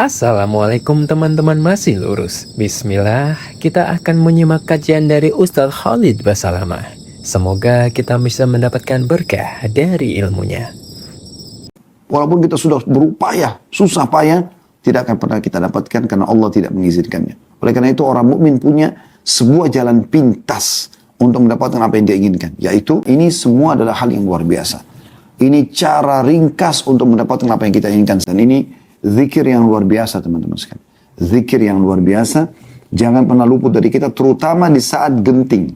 Assalamualaikum teman-teman masih lurus. Bismillah, kita akan menyimak kajian dari Ustadz Khalid Basalamah. Semoga kita bisa mendapatkan berkah dari ilmunya. Walaupun kita sudah berupaya, susah payah, tidak akan pernah kita dapatkan karena Allah tidak mengizinkannya. Oleh karena itu orang mukmin punya sebuah jalan pintas untuk mendapatkan apa yang dia inginkan. Yaitu ini semua adalah hal yang luar biasa. Ini cara ringkas untuk mendapatkan apa yang kita inginkan. Dan ini zikir yang luar biasa teman-teman sekalian. Zikir yang luar biasa. Jangan pernah luput dari kita terutama di saat genting.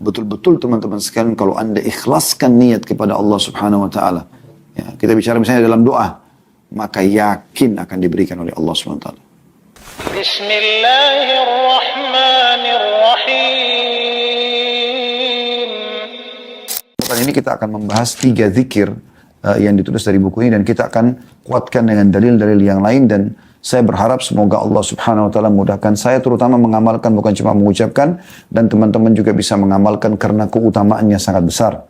Betul-betul teman-teman sekalian kalau anda ikhlaskan niat kepada Allah subhanahu wa ta'ala. Ya, kita bicara misalnya dalam doa. Maka yakin akan diberikan oleh Allah subhanahu wa ta'ala. Bismillahirrahmanirrahim. Kali ini kita akan membahas 3 zikir yang ditulis dari buku ini dan kita akan kuatkan dengan dalil-dalil yang lain dan saya berharap semoga Allah subhanahu wa ta'ala mudahkan saya terutama mengamalkan bukan cuma mengucapkan dan teman-teman juga bisa mengamalkan karena keutamaannya sangat besar.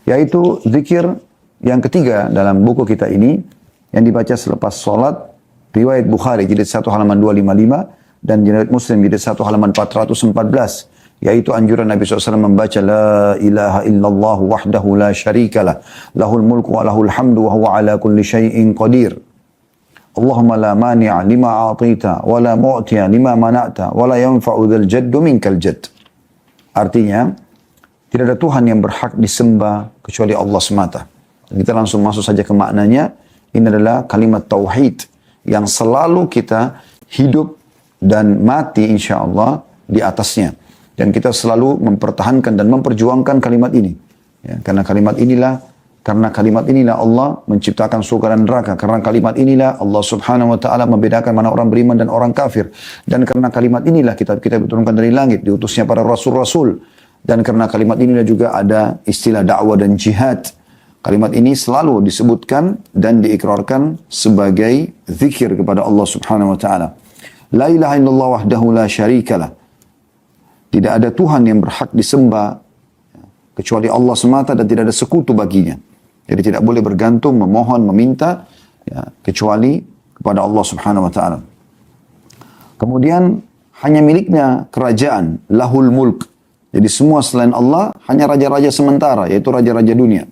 Yaitu zikir yang ketiga dalam buku kita ini yang dibaca selepas sholat riwayat Bukhari jilid 1 halaman 255 dan riwayat Muslim jilid 1 halaman 414 yaitu anjuran Nabi SAW membaca la ilaha illallah wahdahu la syarikalah lahul mulku wa lahul hamdu wa huwa ala kulli syai'in qadir Allahumma la mani'a lima a'tita wa la mu'tiya lima mana'ta wa la yanfa'u dhal jaddu minkal jadd. Artinya tidak ada Tuhan yang berhak disembah kecuali Allah semata. Dan kita langsung masuk saja ke maknanya. Ini adalah kalimat tauhid yang selalu kita hidup dan mati insya Allah di atasnya. Dan kita selalu mempertahankan dan memperjuangkan kalimat ini. Ya, karena kalimat inilah Allah menciptakan surga dan neraka. Karena kalimat inilah Allah subhanahu wa ta'ala membedakan mana orang beriman dan orang kafir. Dan karena kalimat inilah kita diturunkan dari langit, diutusnya para rasul-rasul. Dan karena kalimat inilah juga ada istilah dakwah dan jihad. Kalimat ini selalu disebutkan dan diikrarkan sebagai zikir kepada Allah subhanahu wa ta'ala. La ilaha illallah wahdahu la syarikalah. Tidak ada Tuhan yang berhak disembah kecuali Allah semata dan tidak ada sekutu baginya. Jadi tidak boleh bergantung, memohon, meminta ya, kecuali kepada Allah subhanahu wa ta'ala. Kemudian hanya miliknya kerajaan, lahul mulk. Jadi semua selain Allah hanya raja-raja sementara, yaitu raja-raja dunia.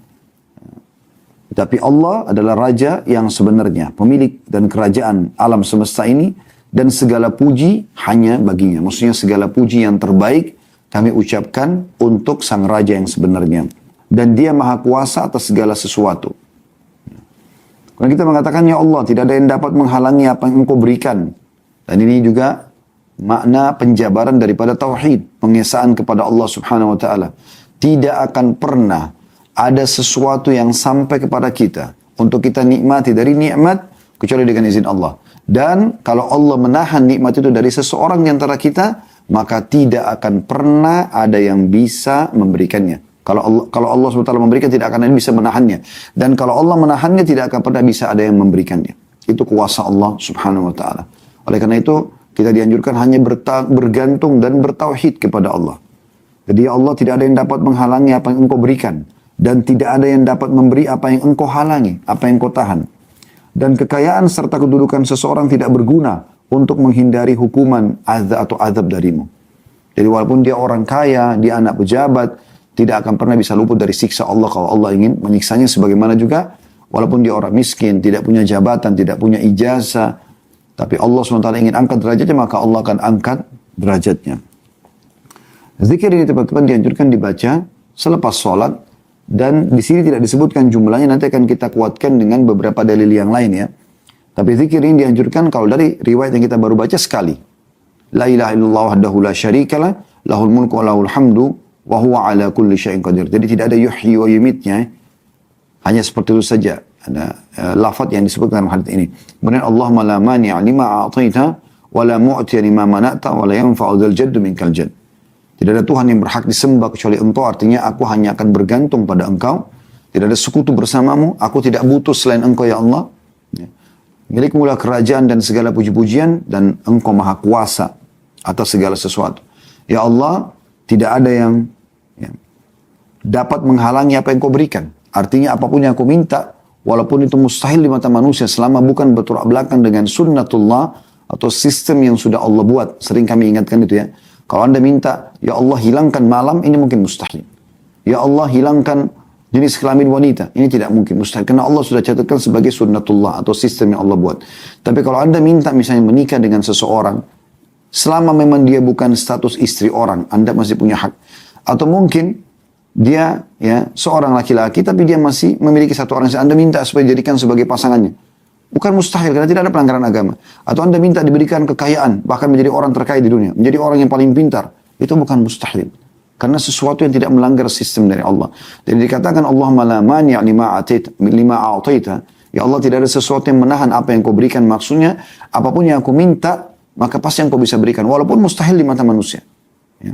Tapi Allah adalah raja yang sebenarnya, pemilik dan kerajaan alam semesta ini, dan segala puji hanya baginya. Maksudnya segala puji yang terbaik kami ucapkan untuk sang raja yang sebenarnya. Dan dia maha kuasa atas segala sesuatu. Kalau kita mengatakan, ya Allah, tidak ada yang dapat menghalangi apa yang engkau berikan. Dan ini juga makna penjabaran daripada tauhid, pengesaan kepada Allah subhanahu wa ta'ala. Tidak akan pernah ada sesuatu yang sampai kepada kita untuk kita nikmati dari nikmat kecuali dengan izin Allah. Dan kalau Allah menahan nikmat itu dari seseorang di antara kita, maka tidak akan pernah ada yang bisa memberikannya. Kalau Allah SWT memberikan, tidak akan ada yang bisa menahannya. Dan kalau Allah menahannya, tidak akan pernah bisa ada yang memberikannya. Itu kuasa Allah subhanahu wa ta'ala. Oleh karena itu, kita dianjurkan hanya bergantung dan bertauhid kepada Allah. Jadi ya Allah, tidak ada yang dapat menghalangi apa yang engkau berikan. Dan tidak ada yang dapat memberi apa yang engkau halangi, apa yang engkau tahan. Dan kekayaan serta kedudukan seseorang tidak berguna untuk menghindari hukuman atau azab darimu. Jadi walaupun dia orang kaya, dia anak pejabat, tidak akan pernah bisa luput dari siksa Allah kalau Allah ingin menyiksanya. Sebagaimana juga walaupun dia orang miskin, tidak punya jabatan, tidak punya ijazah, tapi Allah SWT ingin angkat derajatnya, maka Allah akan angkat derajatnya. Zikir ini teman-teman dianjurkan dibaca selepas sholat. Dan di sini tidak disebutkan jumlahnya, nanti akan kita kuatkan dengan beberapa dalil yang lain ya. Tapi zikir ini dianjurkan kalau dari riwayat yang kita baru baca sekali. La ilaha illallah wahdahu la syarikalah, lahul mulku wa lahul hamdu, wa huwa ala kulli syai'in qadir. Jadi tidak ada yuhyi wa yumitnya. Hanya seperti itu saja. Ada lafaz yang disebutkan dalam hadis ini. Kemudian Allahumma la mani'a lima a'taita, wa la mu'tiya lima mana'ta, wa la yanfa'u dzal jaddu minkal jadd. Tidak ada Tuhan yang berhak disembah kecuali engkau, artinya aku hanya akan bergantung pada engkau. Tidak ada sekutu bersamamu, aku tidak butuh selain engkau ya Allah. Milikmu lah kerajaan dan segala puji-pujian dan engkau maha kuasa atas segala sesuatu. Ya Allah, tidak ada yang dapat menghalangi apa yang kau berikan. Artinya apapun yang aku minta walaupun itu mustahil di mata manusia selama bukan bertolak belakang dengan sunnatullah atau sistem yang sudah Allah buat. Sering kami ingatkan itu ya. Kalau Anda minta, ya Allah hilangkan malam, ini mungkin mustahil. Ya Allah hilangkan jenis kelamin wanita, ini tidak mungkin, mustahil. Karena Allah sudah catatkan sebagai sunnatullah atau sistem yang Allah buat. Tapi kalau Anda minta misalnya menikah dengan seseorang, selama memang dia bukan status istri orang, Anda masih punya hak. Atau mungkin dia ya seorang laki-laki, tapi dia masih memiliki satu orang yang Anda minta supaya dijadikan sebagai pasangannya. Bukan mustahil, karena tidak ada pelanggaran agama. Atau Anda minta diberikan kekayaan, bahkan menjadi orang terkaya di dunia, menjadi orang yang paling pintar. Itu bukan mustahil. Karena sesuatu yang tidak melanggar sistem dari Allah. Jadi dikatakan Allahumma la mani' lima a'taita. Ya Allah, tidak ada sesuatu yang menahan apa yang kau berikan. Maksudnya, apapun yang aku minta, maka pasti yang kau bisa berikan. Walaupun mustahil di mata manusia. Ya.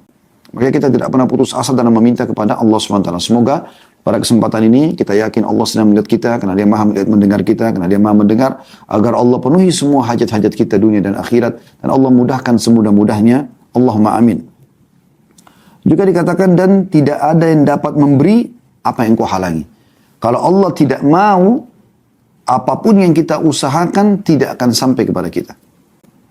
Maka kita tidak pernah putus asa dalam meminta kepada Allah SWT. Semoga pada kesempatan ini kita yakin Allah sedang melihat kita, karena dia maha melihat mendengar kita, karena dia maha mendengar, agar Allah penuhi semua hajat-hajat kita dunia dan akhirat, dan Allah mudahkan semudah-mudahnya. Allahumma amin. Juga dikatakan, dan tidak ada yang dapat memberi apa yang kau halangi. Kalau Allah tidak mau, apapun yang kita usahakan tidak akan sampai kepada kita.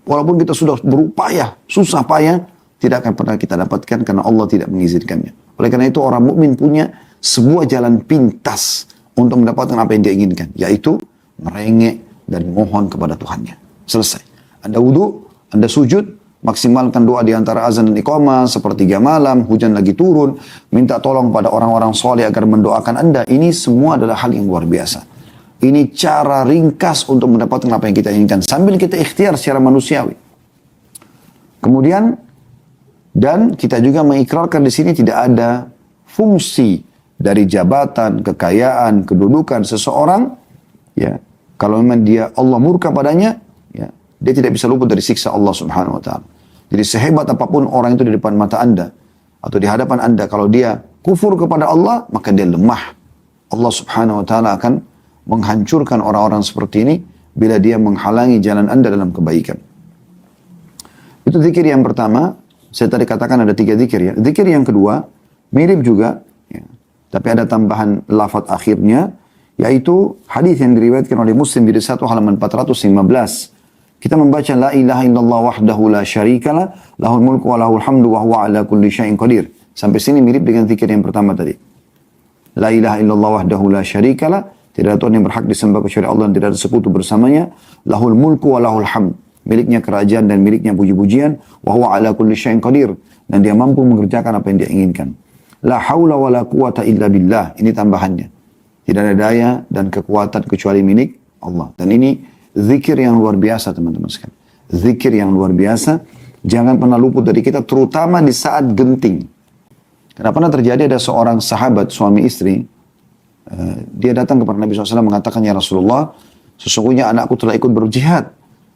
Walaupun kita sudah berupaya, susah payah, tidak akan pernah kita dapatkan karena Allah tidak mengizinkannya. Oleh karena itu orang mukmin punya sebuah jalan pintas untuk mendapatkan apa yang dia inginkan, yaitu merengek dan mohon kepada Tuhannya. Selesai. Anda wudhu, Anda sujud, maksimalkan doa di antara azan dan iqamah, sepertiga malam, hujan lagi turun, minta tolong pada orang-orang soleh agar mendoakan Anda. Ini semua adalah hal yang luar biasa. Ini cara ringkas untuk mendapatkan apa yang kita inginkan, sambil kita ikhtiar secara manusiawi. Kemudian, dan kita juga mengikrarkan di sini tidak ada fungsi dari jabatan, kekayaan, kedudukan seseorang, ya, kalau memang dia Allah murka padanya, ya, dia tidak bisa luput dari siksa Allah Subhanahu wa taala. Jadi sehebat apapun orang itu di depan mata Anda atau di hadapan Anda, kalau dia kufur kepada Allah, maka dia lemah. Allah Subhanahu wa taala akan menghancurkan orang-orang seperti ini bila dia menghalangi jalan Anda dalam kebaikan. Itu zikir yang pertama. Saya tadi katakan ada 3 zikir ya. Zikir yang kedua mirip juga, ya, tapi ada tambahan lafaz akhirnya, yaitu hadis yang diriwayatkan oleh Muslim di 1 halaman 415. Kita membaca la ilaha illallah wahdahu la syarikalah, lahul mulku wa lahul hamdu wa huwa ala kulli syai'in qadir. Sampai sini mirip dengan zikir yang pertama tadi. La ilaha illallah wahdahu la syarikalah, tidak ada Tuhan yang berhak disembah kecuali Allah dan tidak ada sekutu bersamanya. Lahul mulku wa lahul hamd, miliknya kerajaan dan miliknya puji-pujian. Wa huwa ala kulli syai'in qadir, dan dia mampu mengerjakan apa yang dia inginkan. La haula wa la quwata illa billah, ini tambahannya. Tidak ada daya dan kekuatan kecuali milik Allah. Dan ini zikir yang luar biasa teman-teman sekalian. Zikir yang luar biasa, jangan pernah luput dari kita, terutama di saat genting. Karena pernah terjadi ada seorang sahabat suami istri, dia datang kepada Nabi SAW mengatakan, ya Rasulullah, sesungguhnya anakku telah ikut berjihad,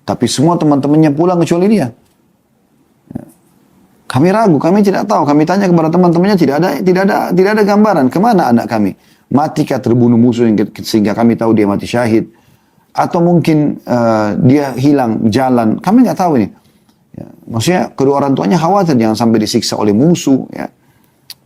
tapi semua teman-temannya pulang kecuali dia. Kami ragu, kami tidak tahu. Kami tanya kepada teman-temannya, tidak ada gambaran kemana anak kami. Matikah terbunuh musuh sehingga kami tahu dia mati syahid, atau mungkin dia hilang jalan. Kami nggak tahu ini. Ya, maksudnya kedua orang tuanya khawatir jangan sampai disiksa oleh musuh. Ya.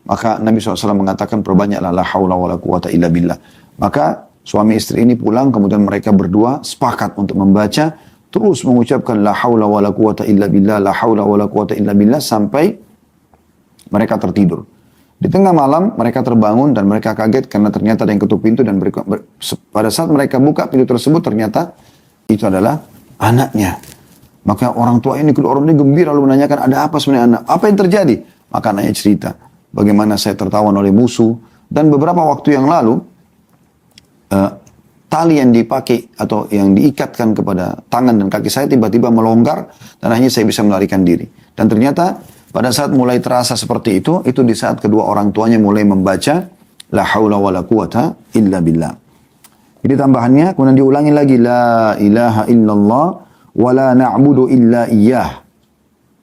Maka Nabi SAW mengatakan, perbanyaklah la haula wa la quwata illa billah. Maka suami istri ini pulang, kemudian mereka berdua sepakat untuk membaca, terus mengucapkan la haula wa la quwata illa billah, la haula wa la quwata illa billah, sampai mereka tertidur. Di tengah malam mereka terbangun dan mereka kaget karena ternyata ada yang ketuk pintu, dan pada saat mereka buka pintu tersebut ternyata itu adalah anaknya. Maka orang tua ini, kedua orang ini gembira lalu menanyakan, ada apa sebenarnya anak? Apa yang terjadi? Maka anaknya cerita, bagaimana saya tertawan oleh musuh, dan beberapa waktu yang lalu tali yang dipakai atau yang diikatkan kepada tangan dan kaki saya tiba-tiba melonggar dan akhirnya saya bisa melarikan diri. Dan ternyata pada saat mulai terasa seperti itu di saat kedua orang tuanya mulai membaca la haula wa la quwata illa billah. Jadi tambahannya, kemudian diulangi lagi la ilaha illallah wa la na'budu illa iyyah.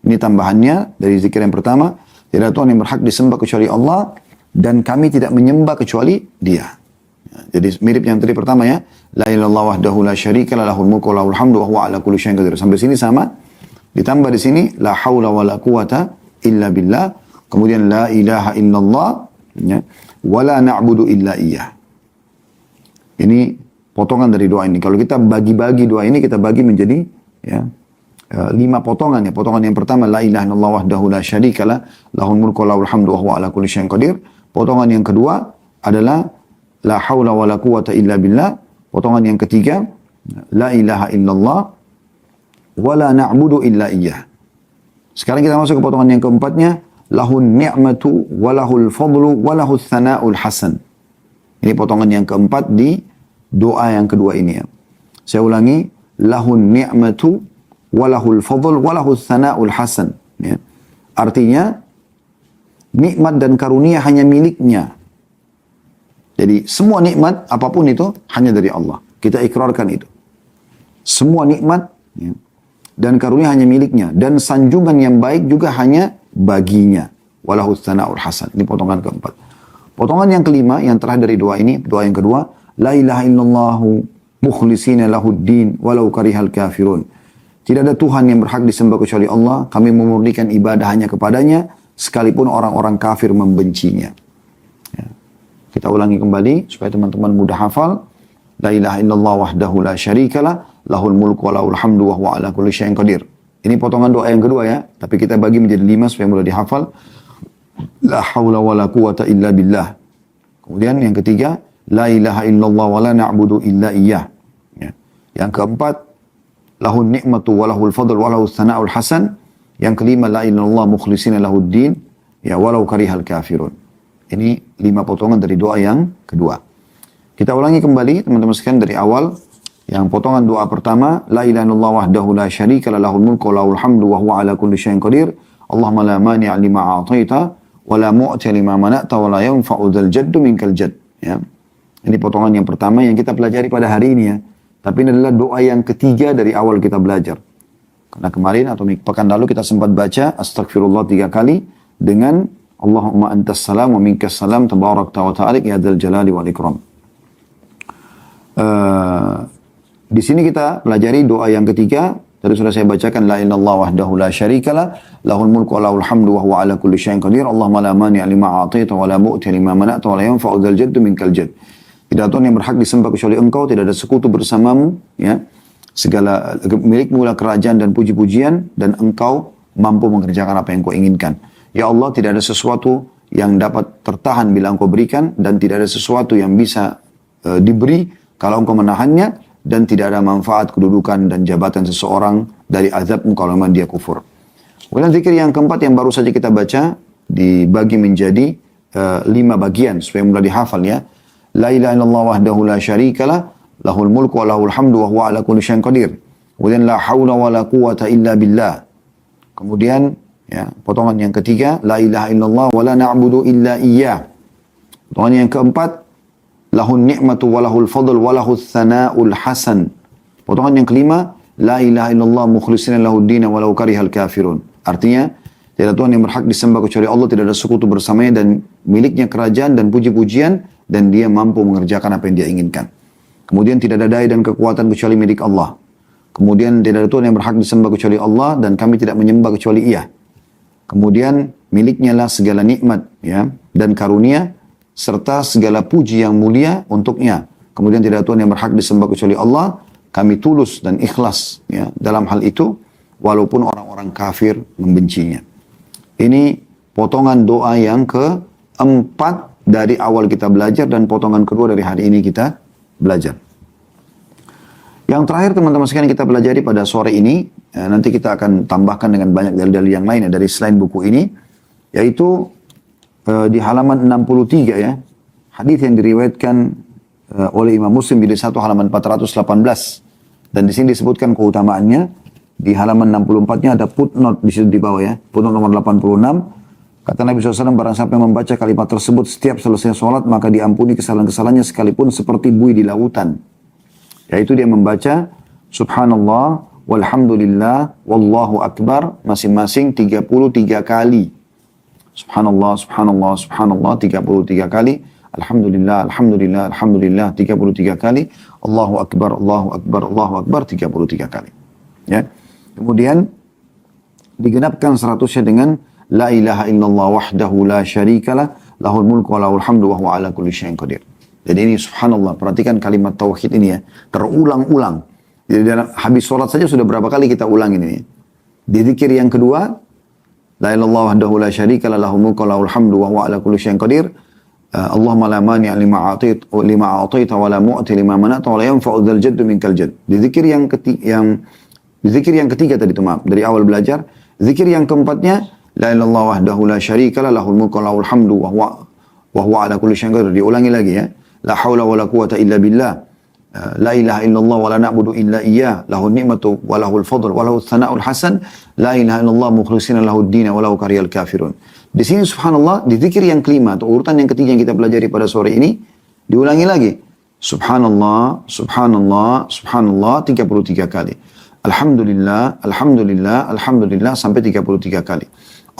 Ini tambahannya dari zikir yang pertama, tidak ada Tuhan yang berhak disembah kecuali Allah dan kami tidak menyembah kecuali Dia. Jadi mirip yang tadi pertama ya, la ilaha illallah wahdahu la syarika lah, lahul mulku wa lahul hamdu wa huwa ala kulli syai'in qadir. Sampai sini sama. Ditambah di sini la haula wa la quwata illa billah, kemudian la ilaha illallah ya, wa la na'budu illa iyyah. Ini potongan dari doa ini. Kalau kita bagi-bagi doa ini, kita bagi menjadi ya, 5 potongan ya. Potongan yang pertama, la ilaha illallah wahdahu la syarikalah, lahul mulku wa lahul hamdu wa huwa ala kulli syai'in qadir. Potongan yang kedua adalah la haula wa la quwata illa billah. Potongan yang ketiga, la ilaha illallah wa la na'budu illa iyyah. Sekarang kita masuk ke potongan yang keempatnya, lahun ni'matu wa lahul fadlu wa lahul thana'ul hasan. Ini potongan yang keempat di doa yang kedua ini ya. Saya ulangi, lahun ni'matu walahul fadl walahul thana'ul hasan ya. Artinya nikmat dan karunia hanya miliknya. Jadi semua nikmat apapun itu hanya dari Allah. Kita ikrarkan itu. Semua nikmat ya, dan karunia hanya miliknya, dan sanjungan yang baik juga hanya baginya. Walahul thana'ul hasan. Ini potongan keempat. Potongan yang kelima yang terakhir dari doa ini, doa yang kedua, la ilaha illallahu mukhlisina lahuddin walau karihal kafirun. Tidak ada Tuhan yang berhak disembah kecuali Allah. Kami memurnikan ibadah hanya kepadanya, sekalipun orang-orang kafir membencinya. Ya. Kita ulangi kembali, supaya teman-teman mudah hafal. La ilaha illallah wahdahu la syarikalah, lahul mulku wa lahul hamdu wa huwa ala kulli syai'in qadir. Ini potongan doa yang kedua ya, tapi kita bagi menjadi 5 supaya mudah dihafal. La hawla wa la quwata illa billah. Kemudian yang ketiga, la ilaha illallah wa la na'budu illa iyyah. Ya. Yang keempat, lahun ni'matu walahul fadl walahul thana'ul hasan. Yang kelima, la ilaha illallah mukhlisina lahuddin ya walau karihal kafirun. Ini 5 potongan dari doa yang kedua. Kita ulangi kembali teman-teman sekalian dari awal. Yang potongan doa pertama, la ilaha illallah wahdahu la syarikalah, lahul mulku wa lahul hamdu wa huwa ala kulli syai'in qadir. Allahumma la mani'a lima a'taita wa la mu'ti lima mana'ta wa la yanfa'u dzal jaddu minkal jadd ya. Ini potongan yang pertama yang kita pelajari pada hari ini ya. Tapi ini adalah doa yang ketiga dari awal kita belajar. Karena kemarin atau pekan lalu kita sempat baca astagfirullah 3 kali dengan Allahumma antas salam wa minkas salam tabarakta wa ta'alik ya dzal jalali wal ikram. Di sini kita pelajari doa yang ketiga. Tadi sudah saya bacakan la ilallah wahdahu la syarikalah, lahul mulku wa lahul hamdu wa huwa ala kulli syai'in qadir. Allahumma la mani'a lima a'taita wa la mu'ti lima mana'ta wa la yanfa'u dzal jaddu minkal jadd. Tidak ada Tuhan yang berhak disembah kecuali Engkau, tidak ada sekutu bersamamu, ya. Segala milikmu lah kerajaan dan puji-pujian, dan Engkau mampu mengerjakan apa yang Kau inginkan. Ya Allah, tidak ada sesuatu yang dapat tertahan bila Engkau berikan, dan tidak ada sesuatu yang bisa diberi kalau Engkau menahannya, dan tidak ada manfaat kedudukan dan jabatan seseorang dari azab-Mu kalau memang dia kufur. Kemudian zikir yang keempat yang baru saja kita baca dibagi menjadi 5 bagian supaya mudah dihafal ya. La ilaha illallah wahdahu la syarikalah, lahul mulku wa lahul hamdu wa huwa ala kulli syai'in qadir. Kemudian la haula wa la quwata illa billah. Kemudian ya, potongan yang ketiga, la ilaha illallah wa la na'budu illa iyyah. Potongan yang keempat, lahun ni'matu wa lahul fadl wa lahul thana'ul hasan. Potongan yang kelima, la ilaha illallah mukhlisina lahuddin walau karihal kafirun. Artinya, tidak ada Tuhan yang berhak disembah kecuali Allah, tidak ada sekutu bersamanya, dan miliknya kerajaan dan puji-pujian, dan dia mampu mengerjakan apa yang dia inginkan. Kemudian tidak ada daya dan kekuatan kecuali milik Allah. Kemudian tidak ada Tuhan yang berhak disembah kecuali Allah, dan kami tidak menyembah kecuali Ia. Kemudian miliknya lah segala nikmat ya, dan karunia, serta segala puji yang mulia untuknya. Kemudian tidak ada Tuhan yang berhak disembah kecuali Allah. Kami tulus dan ikhlas ya, dalam hal itu, walaupun orang-orang kafir membencinya. Ini potongan doa yang keempat dari awal kita belajar, dan potongan kedua dari hari ini kita belajar. Yang terakhir teman-teman sekalian kita pelajari pada sore ini, nanti kita akan tambahkan dengan banyak dalil-dalil yang lain ya, dari selain buku ini, yaitu di halaman 63 ya, hadis yang diriwayatkan oleh Imam Muslim di 1 halaman 418, dan di sini disebutkan keutamaannya. Di halaman 64-nya ada footnote di situ di bawah ya, footnote nomor 86. Kata Nabi SAW, barang siapa yang membaca kalimat tersebut setiap selesai sholat, maka diampuni kesalahan-kesalahannya sekalipun seperti buih di lautan. Yaitu dia membaca subhanallah, walhamdulillah, wallahu akbar, masing-masing 33 kali. Subhanallah, subhanallah, subhanallah, 33 kali. Alhamdulillah, alhamdulillah, alhamdulillah, 33 kali. Allahu akbar, Allahu akbar, Allahu akbar, 33 kali. Ya. Kemudian digenapkan 100-nya dengan la ilaha illallah wahdahu la syarikalah, lahul mulku wa lahul hamdu wa huwa ala kulli syai'in qadir. Jadi ini subhanallah, perhatikan kalimat tauhid ini ya, terulang-ulang. Jadi dalam habis sholat saja sudah berapa kali kita ulang ini. Di zikir yang kedua, la ilaha illallah wahdahu la syarika lah, lahul mulku wa lahul hamdu wa huwa ala kulli syai'in qadir. Allahumma la mani' lima a'taita wa la mu'ti lima mana'ta wa la yanfa'u dzal jadd minkal jadd. Di zikir yang ketiga tadi itu, maaf, dari awal belajar. Zikir yang keempatnya, la ilaha illallah wahdahu la syarika lah, lahul mulku wa lahul hamdu wa huwa ala kulli syai'in qadir. Diulangi lagi ya. La haula wa la quwata illa billah. La ilaha illallah wa la na'budu illa iyyah. Lahul ni'matu wa lahul fadl wa lahul thana'ul hasan. La ilaha illallah mukhlishina lahud din wa lahu karihal kafirun. Di sini subhanallah, di zikir yang kelima atau urutan yang ketiga yang kita pelajari pada sore ini, diulangi lagi. Subhanallah, subhanallah, subhanallah 33 kali. Alhamdulillah, alhamdulillah, alhamdulillah sampai 33 kali.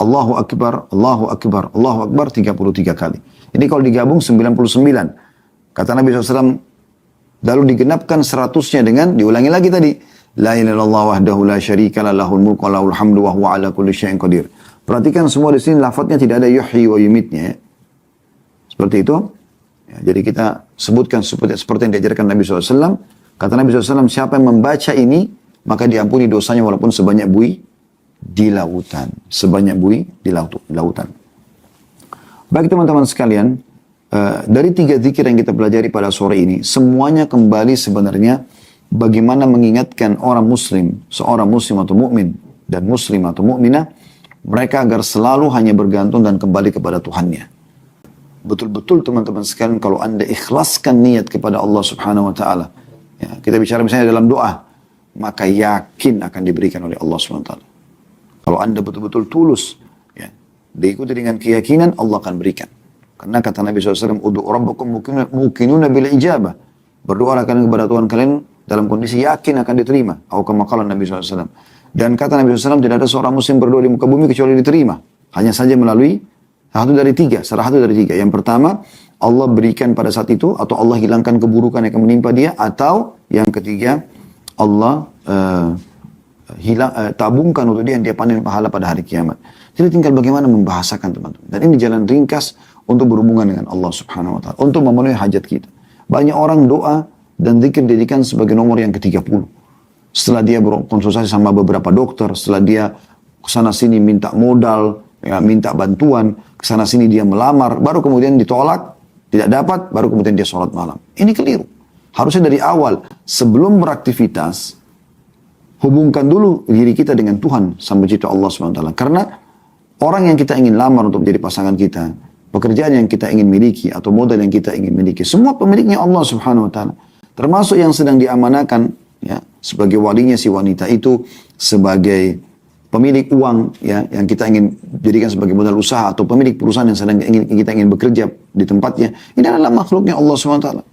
Allahu akbar, Allahu akbar, Allahu akbar 33 kali. Ini kalau digabung 99. Kata Nabi SAW, lalu digenapkan 100-nya dengan diulangi lagi tadi. La ilaha illallah wahdahu la syarika lah, lahul mulku wa lahul hamdu wa huwa ala kulli syai'in qadir. Perhatikan semua di sini lafadznya tidak ada yuhyi wa yumitnya ya. Seperti itu. Ya, jadi kita sebutkan seperti yang diajarkan Nabi SAW. Kata Nabi SAW, siapa yang membaca ini, maka diampuni dosanya walaupun sebanyak buih di lautan. Sebanyak buih di lautan. Baik teman-teman sekalian, dari 3 zikir yang kita pelajari pada sore ini, semuanya kembali sebenarnya bagaimana mengingatkan orang muslim, seorang muslim atau mukmin dan muslim atau mukminah, mereka agar selalu hanya bergantung dan kembali kepada Tuhannya. Betul-betul teman-teman sekalian, kalau Anda ikhlaskan niat kepada Allah Subhanahu wa taala, ya, kita bicara misalnya dalam doa, maka yakin akan diberikan oleh Allah Subhanahu wa taala. Kalau Anda betul-betul tulus, ya, diikuti dengan keyakinan, Allah akan berikan. Karena kata Nabi SAW, Udu'u rabbakum mukinuna bil ijabah. Berdoalah kalian kepada Tuhan kalian dalam kondisi yakin akan diterima. Atau kama qala Nabi SAW. Dan kata Nabi SAW, tidak ada seorang muslim berdoa di muka bumi kecuali diterima. Hanya saja melalui salah satu dari tiga. Yang pertama, Allah berikan pada saat itu, atau Allah hilangkan keburukan yang akan menimpa dia. Atau yang ketiga, Allah tabungkan untuk dia yang dia panen pahala pada hari kiamat. Jadi tinggal bagaimana membahasakan teman-teman. Dan ini jalan ringkas untuk berhubungan dengan Allah Subhanahu wa taala, untuk memenuhi hajat kita. Banyak orang doa dan zikir dijadikan sebagai nomor yang ke-30. Setelah dia berkonsultasi sama beberapa dokter, setelah dia kesana sini minta modal, ya, minta bantuan, kesana sini dia melamar, baru kemudian ditolak, tidak dapat, baru kemudian dia sholat malam. Ini keliru. Harusnya dari awal, sebelum beraktivitas, hubungkan dulu diri kita dengan Tuhan Sang Pencipta Allah SWT. Karena orang yang kita ingin lamar untuk menjadi pasangan kita, pekerjaan yang kita ingin miliki atau modal yang kita ingin miliki, semua pemiliknya Allah Subhanahu wa taala. Termasuk yang sedang diamanakan ya sebagai walinya si wanita itu, sebagai pemilik uang ya yang kita ingin jadikan sebagai modal usaha, atau pemilik perusahaan yang sedang kita ingin bekerja di tempatnya. Ini adalah makhluknya Allah Subhanahu wa taala.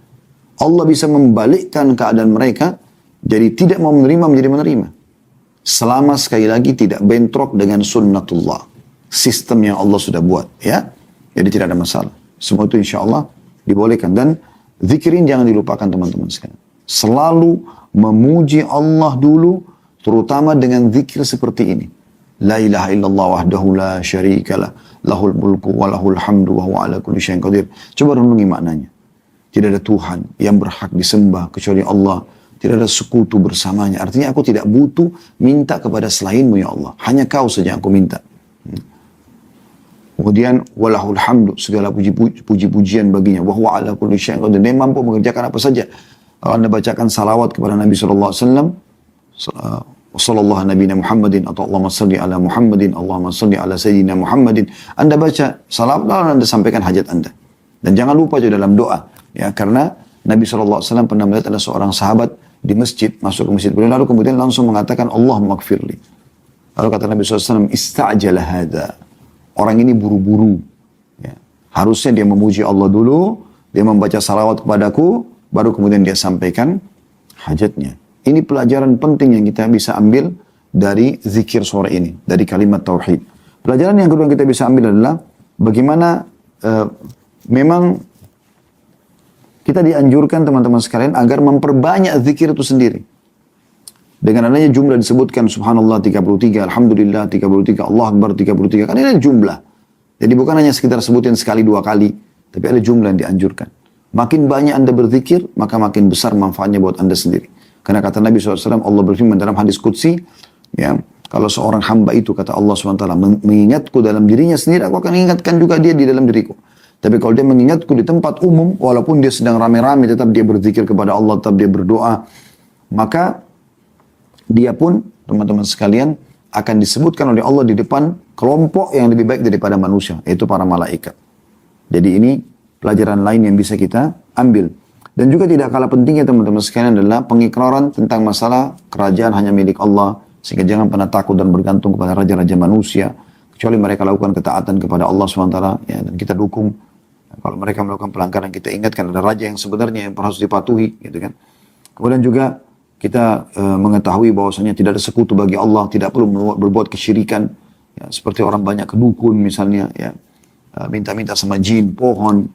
Allah bisa membalikkan keadaan mereka jadi tidak mau menerima menjadi menerima. Selama sekali lagi tidak bentrok dengan sunnatullah. Sistem yang Allah sudah buat ya. Jadi tidak ada masalah. Semua itu insya Allah dibolehkan. Dan zikirin jangan dilupakan teman-teman sekalian. Selalu memuji Allah dulu, terutama dengan zikir seperti ini. La ilaha illallah wahdahu la syarikalah, lahul mulku wa lahul hamdu wa huwa ala kulli syai'in qadir. Coba renungi maknanya. Tidak ada Tuhan yang berhak disembah kecuali Allah. Tidak ada sekutu bersamanya. Artinya aku tidak butuh minta kepada selainmu ya Allah. Hanya kau saja aku minta. Kemudian walahul hamdu, segala puji-pujian baginya. Wa huwa ala kulli syai'in qadir. Dia mampu mengerjakan apa saja. Kalau Anda bacakan salawat kepada Nabi sallallahu alaihi wasallam, sallallahu nabiyina Muhammadin, atau Allahumma salli ala Muhammadin, Allahumma salli ala sayyidina Muhammadin. Anda baca salawat lalu Anda sampaikan hajat Anda. Dan jangan lupa juga dalam doa, ya, karena Nabi sallallahu alaihi wasallam pernah melihat ada seorang sahabat di masjid, masuk ke masjid beliau, lalu kemudian langsung mengatakan Allahumma gfirli. Lalu kata Nabi sallallahu alaihi wasallam, ista'jala hadza. Orang ini buru-buru. Ya. Harusnya dia memuji Allah dulu, dia membaca salawat kepadaku, baru kemudian dia sampaikan hajatnya. Ini pelajaran penting yang kita bisa ambil dari zikir sore ini, dari kalimat tauhid. Pelajaran yang kedua yang kita bisa ambil adalah bagaimana memang kita dianjurkan teman-teman sekalian agar memperbanyak zikir itu sendiri. Dengan adanya jumlah disebutkan subhanallah 33, alhamdulillah 33, Allah Akbar 33. Kan ini ada jumlah. Jadi bukan hanya sekitar sebutin sekali dua kali, tapi ada jumlah yang dianjurkan. Makin banyak Anda berzikir, maka makin besar manfaatnya buat Anda sendiri. Karena kata Nabi SAW, Allah berfirman dalam hadis Qudsi, ya, kalau seorang hamba itu, kata Allah SWT, mengingatku dalam dirinya sendiri, aku akan ingatkan juga dia di dalam diriku. Tapi kalau dia mengingatku di tempat umum, walaupun dia sedang rame-rame, tetap dia berzikir kepada Allah, tetap dia berdoa, maka dia pun, teman-teman sekalian, akan disebutkan oleh Allah di depan kelompok yang lebih baik daripada manusia, yaitu para malaikat. Jadi ini pelajaran lain yang bisa kita ambil. Dan juga tidak kalah pentingnya teman-teman sekalian adalah pengikraran tentang masalah kerajaan hanya milik Allah. Sehingga jangan pernah takut dan bergantung kepada raja-raja manusia. Kecuali mereka lakukan ketaatan kepada Allah SWT. Ya, dan kita dukung. Kalau mereka melakukan pelanggaran, kita ingatkan ada raja yang sebenarnya yang harus dipatuhi. Gitu kan. Kemudian juga kita mengetahui bahwasanya tidak ada sekutu bagi Allah. Tidak perlu berbuat kesyirikan. Ya, seperti orang banyak kedukun misalnya. Ya, minta-minta sama jin, pohon,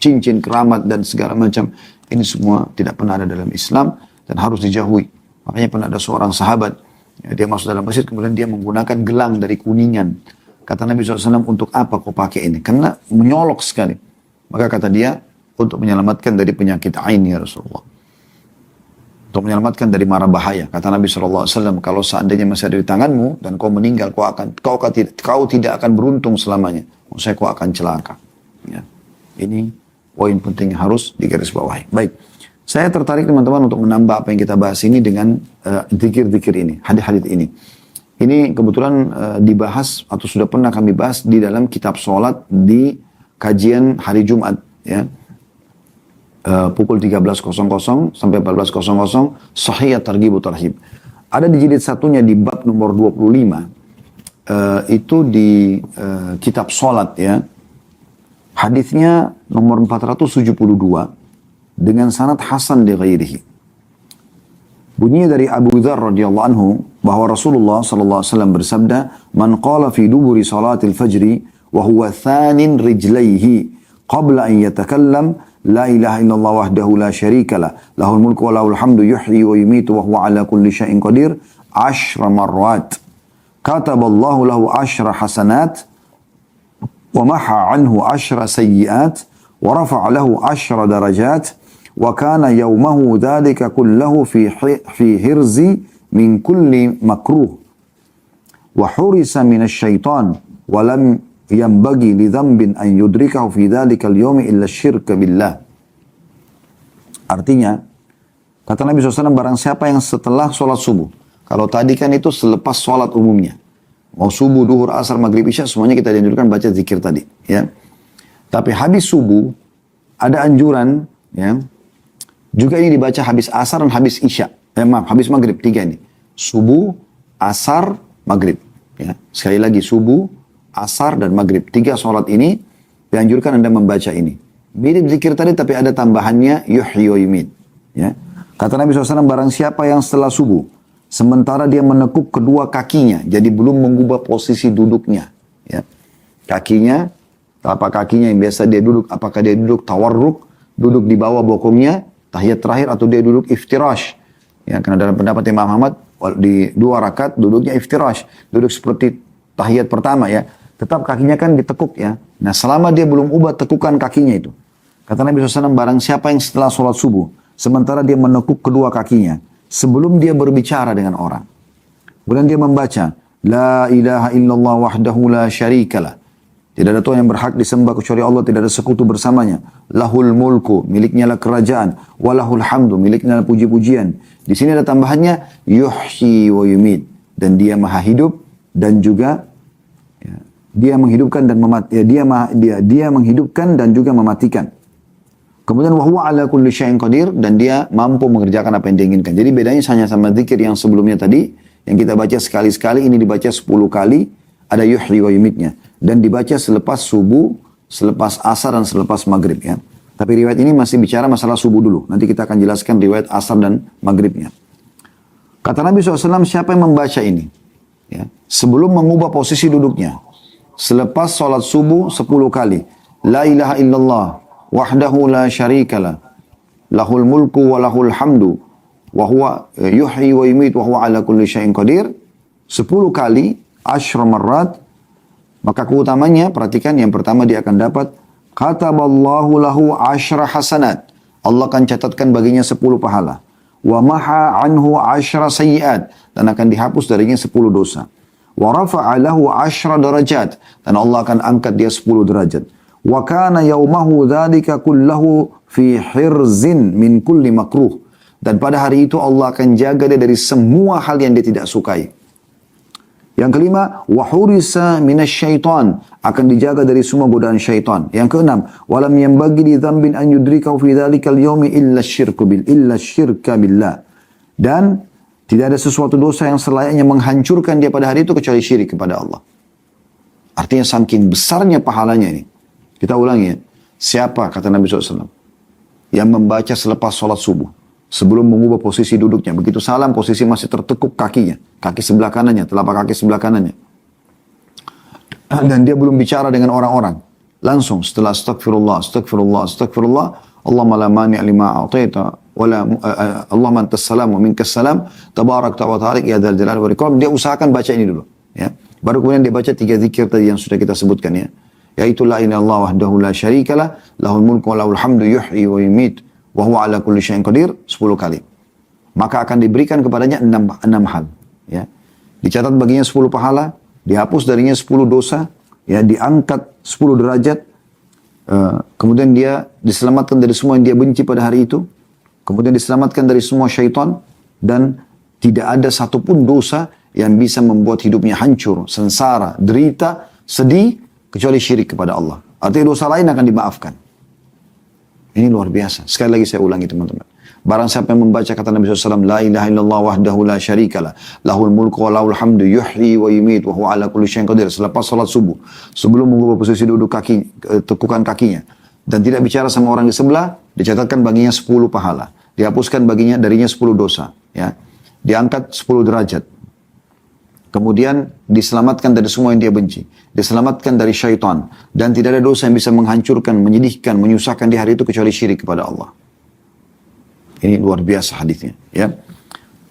cincin, keramat, dan segala macam. Ini semua tidak pernah ada dalam Islam dan harus dijauhi. Makanya pernah ada seorang sahabat, ya, dia masuk dalam masjid, kemudian dia menggunakan gelang dari kuningan. Kata Nabi SAW, untuk apa kau pakai ini? Karena menyolok sekali. Maka kata dia, untuk menyelamatkan dari penyakit ain ya Rasulullah. Untuk menyelamatkan dari mara bahaya. Kata Nabi SAW, kalau seandainya masih ada di tanganmu, dan kau meninggal, kau tidak akan beruntung selamanya. Maksudnya kau akan celaka. Ya. Ini poin penting yang harus digarisbawahi. Baik, saya tertarik teman-teman untuk menambah apa yang kita bahas ini dengan zikir-zikir ini, hadis-hadis ini. Ini kebetulan dibahas atau sudah pernah kami bahas di dalam kitab sholat di kajian hari Jumat, ya. Pukul 13.00 sampai 14.00, Sahih At-Targhib Tarhib. Ada di jilid satunya di bab nomor 25, itu di kitab sholat, ya. Hadisnya nomor 472 dengan sanad hasan li ghairihi. Bunyinya dari Abu Dzar radhiyallahu anhu bahwa Rasulullah sallallahu alaihi wasallam bersabda, "Man qala fi duburi salatil fajri wa huwa thanin rijlaihi qabla an yatakallam la ilaha illallah wahdahu la syarika lah, lahul mulku wa lahul hamdu yuhyi wa yumitu wa huwa ala kulli syai'in qadir 10 marrat. Kataballahu lahu 10 hasanat ومحى عنه 10 سيئات ورفع له 10 درجات وكان يومه ذلك كله في حرز من كل مكروه وحرس من الشيطان ولم ينبغي لذنب أن يدركه في ذلك اليوم إلا الشرك بالله." Artinya, kata Nabi SAW, barang siapa yang setelah sholat subuh, kalau tadi kan itu selepas sholat umumnya, mau subuh, duhur, asar, maghrib, isya, semuanya kita dianjurkan baca zikir tadi, ya. Tapi habis subuh ada anjuran, ya. Juga ini dibaca habis asar dan habis isya. Habis maghrib, 3 ini. Subuh, asar, maghrib, ya. Sekali lagi subuh, asar dan maghrib. 3 sholat ini dianjurkan Anda membaca ini. Mirip zikir tadi tapi ada tambahannya yuhyi wa yumit, ya. Kata Nabi SAW, barang siapa yang setelah subuh sementara dia menekuk kedua kakinya, jadi belum mengubah posisi duduknya. Ya. Kakinya, telapak kakinya yang biasa dia duduk, apakah dia duduk tawarruk, duduk di bawah bokongnya, tahiyat terakhir, atau dia duduk iftirash. Ya, karena dalam pendapat Imam Ahmad, di 2 rakaat duduknya iftirash, duduk seperti tahiyat pertama, ya. Tetap kakinya kan ditekuk, ya. Nah, selama dia belum ubah tekukan kakinya itu. Kata Nabi SAW, barang siapa yang setelah sholat subuh, sementara dia menekuk kedua kakinya, sebelum dia berbicara dengan orang, kemudian dia membaca la ilaha illallah wahdahu la syarikalah, tidak ada Tuhan yang berhak disembah kecuali Allah, tidak ada sekutu bersamanya, lahul mulku, miliknya lah kerajaan, walahul hamdu, miliknya lah puji-pujian. Di sini ada tambahannya yuhyi wa yumit, dan dia maha hidup dan juga, ya, dia menghidupkan dan dia menghidupkan dan juga mematikan. Kemudian wahwa ala kulli syai'in qadir, dan dia mampu mengerjakan apa yang diinginkan. Jadi bedanya hanya sama zikir yang sebelumnya tadi, yang kita baca sekali-sekali, ini dibaca 10 kali, ada yuhyi wa yumitnya. Dan dibaca selepas subuh, selepas asar, dan selepas maghrib, ya. Tapi riwayat ini masih bicara masalah subuh dulu. Nanti kita akan jelaskan riwayat asar dan maghribnya. Kata Nabi SAW, siapa yang membaca ini, ya, sebelum mengubah posisi duduknya, selepas sholat subuh 10 kali, la ilaha illallah wahdahu la syarikalah, lahul mulku wa lahul hamdu, wa huwa yuhyi wa yumiit wa huwa ala kulli syai'in qadir, 10 kali, 10 marrat, maka keutamanya, perhatikan, yang pertama dia akan dapat Kataballahu lahu 10 hasanat. Allah akan catatkan baginya 10 pahala. Wa maha anhu 10 sayyiat. Dan akan dihapus darinya 10 dosa. Wa rafa'a lahu 10 darajat. Dan Allah akan angkat dia 10 derajat. Wa kana yaumahu dzalika kullahu fi hirzin min kulli makruh. Dan pada hari itu Allah akan jaga dia dari semua hal yang dia tidak sukai. Yang kelima, wahurisa minasyaitan, akan dijaga dari semua godaan syaitan. Yang keenam, walam yanbaghi li dzambin an yudrikahu fi dzalikal yaumi illa syirka billah. Dan tidak ada sesuatu dosa yang selayaknya menghancurkan dia pada hari itu kecuali syirik kepada Allah. Artinya saking besarnya pahalanya ini. Kita ulangi ya. Siapa kata Nabi SAW yang membaca selepas sholat subuh, sebelum mengubah posisi duduknya, begitu salam posisi masih tertekuk kakinya, kaki sebelah kanannya, telapak kaki sebelah kanannya, dan dia belum bicara dengan orang-orang, langsung setelah astagfirullah, Allahumma la mani' lima a'taita wala Allahumma antas salam wa minkas salam tabarakta wa ta'ala ya dzal jalali wal ikram. Dia usahakan baca ini dulu ya, baru kemudian dia baca 3 zikir tadi yang sudah kita sebutkan ya, yaitu la ilaha illallah wahdahu la syarikalah lahul mulku wa lahul hamdu yuhyi wa yumiit wa huwa ala kulli syai'in qadir 10 kali. Maka akan diberikan kepadanya 6 hal ya. Dicatat baginya 10 pahala, dihapus darinya 10 dosa ya, diangkat 10 derajat, kemudian dia diselamatkan dari semua yang dia benci pada hari itu, kemudian diselamatkan dari semua syaitan, dan tidak ada satupun dosa yang bisa membuat hidupnya hancur, sengsara, derita, sedih kecuali syirik kepada Allah. Artinya dosa lain akan dimaafkan. Ini luar biasa. Sekali lagi saya ulangi teman-teman. Barang siapa yang membaca kata Nabi SAW, la ilaha illallah wahdahu la syarikalah, lahul mulku wa lahul hamdu yuhyi wa yumiit wa huwa ala kulli syai'in qadir. Selepas salat subuh, sebelum mengubah posisi duduk kaki, tekukan kakinya, dan tidak bicara sama orang di sebelah, dicatatkan baginya 10 pahala. Dihapuskan baginya darinya 10 dosa. Ya. Diangkat 10 derajat. Kemudian diselamatkan dari semua yang dia benci. Diselamatkan dari syaitan. Dan tidak ada dosa yang bisa menghancurkan, menyedihkan, menyusahkan di hari itu kecuali syirik kepada Allah. Ini luar biasa hadisnya. Ya.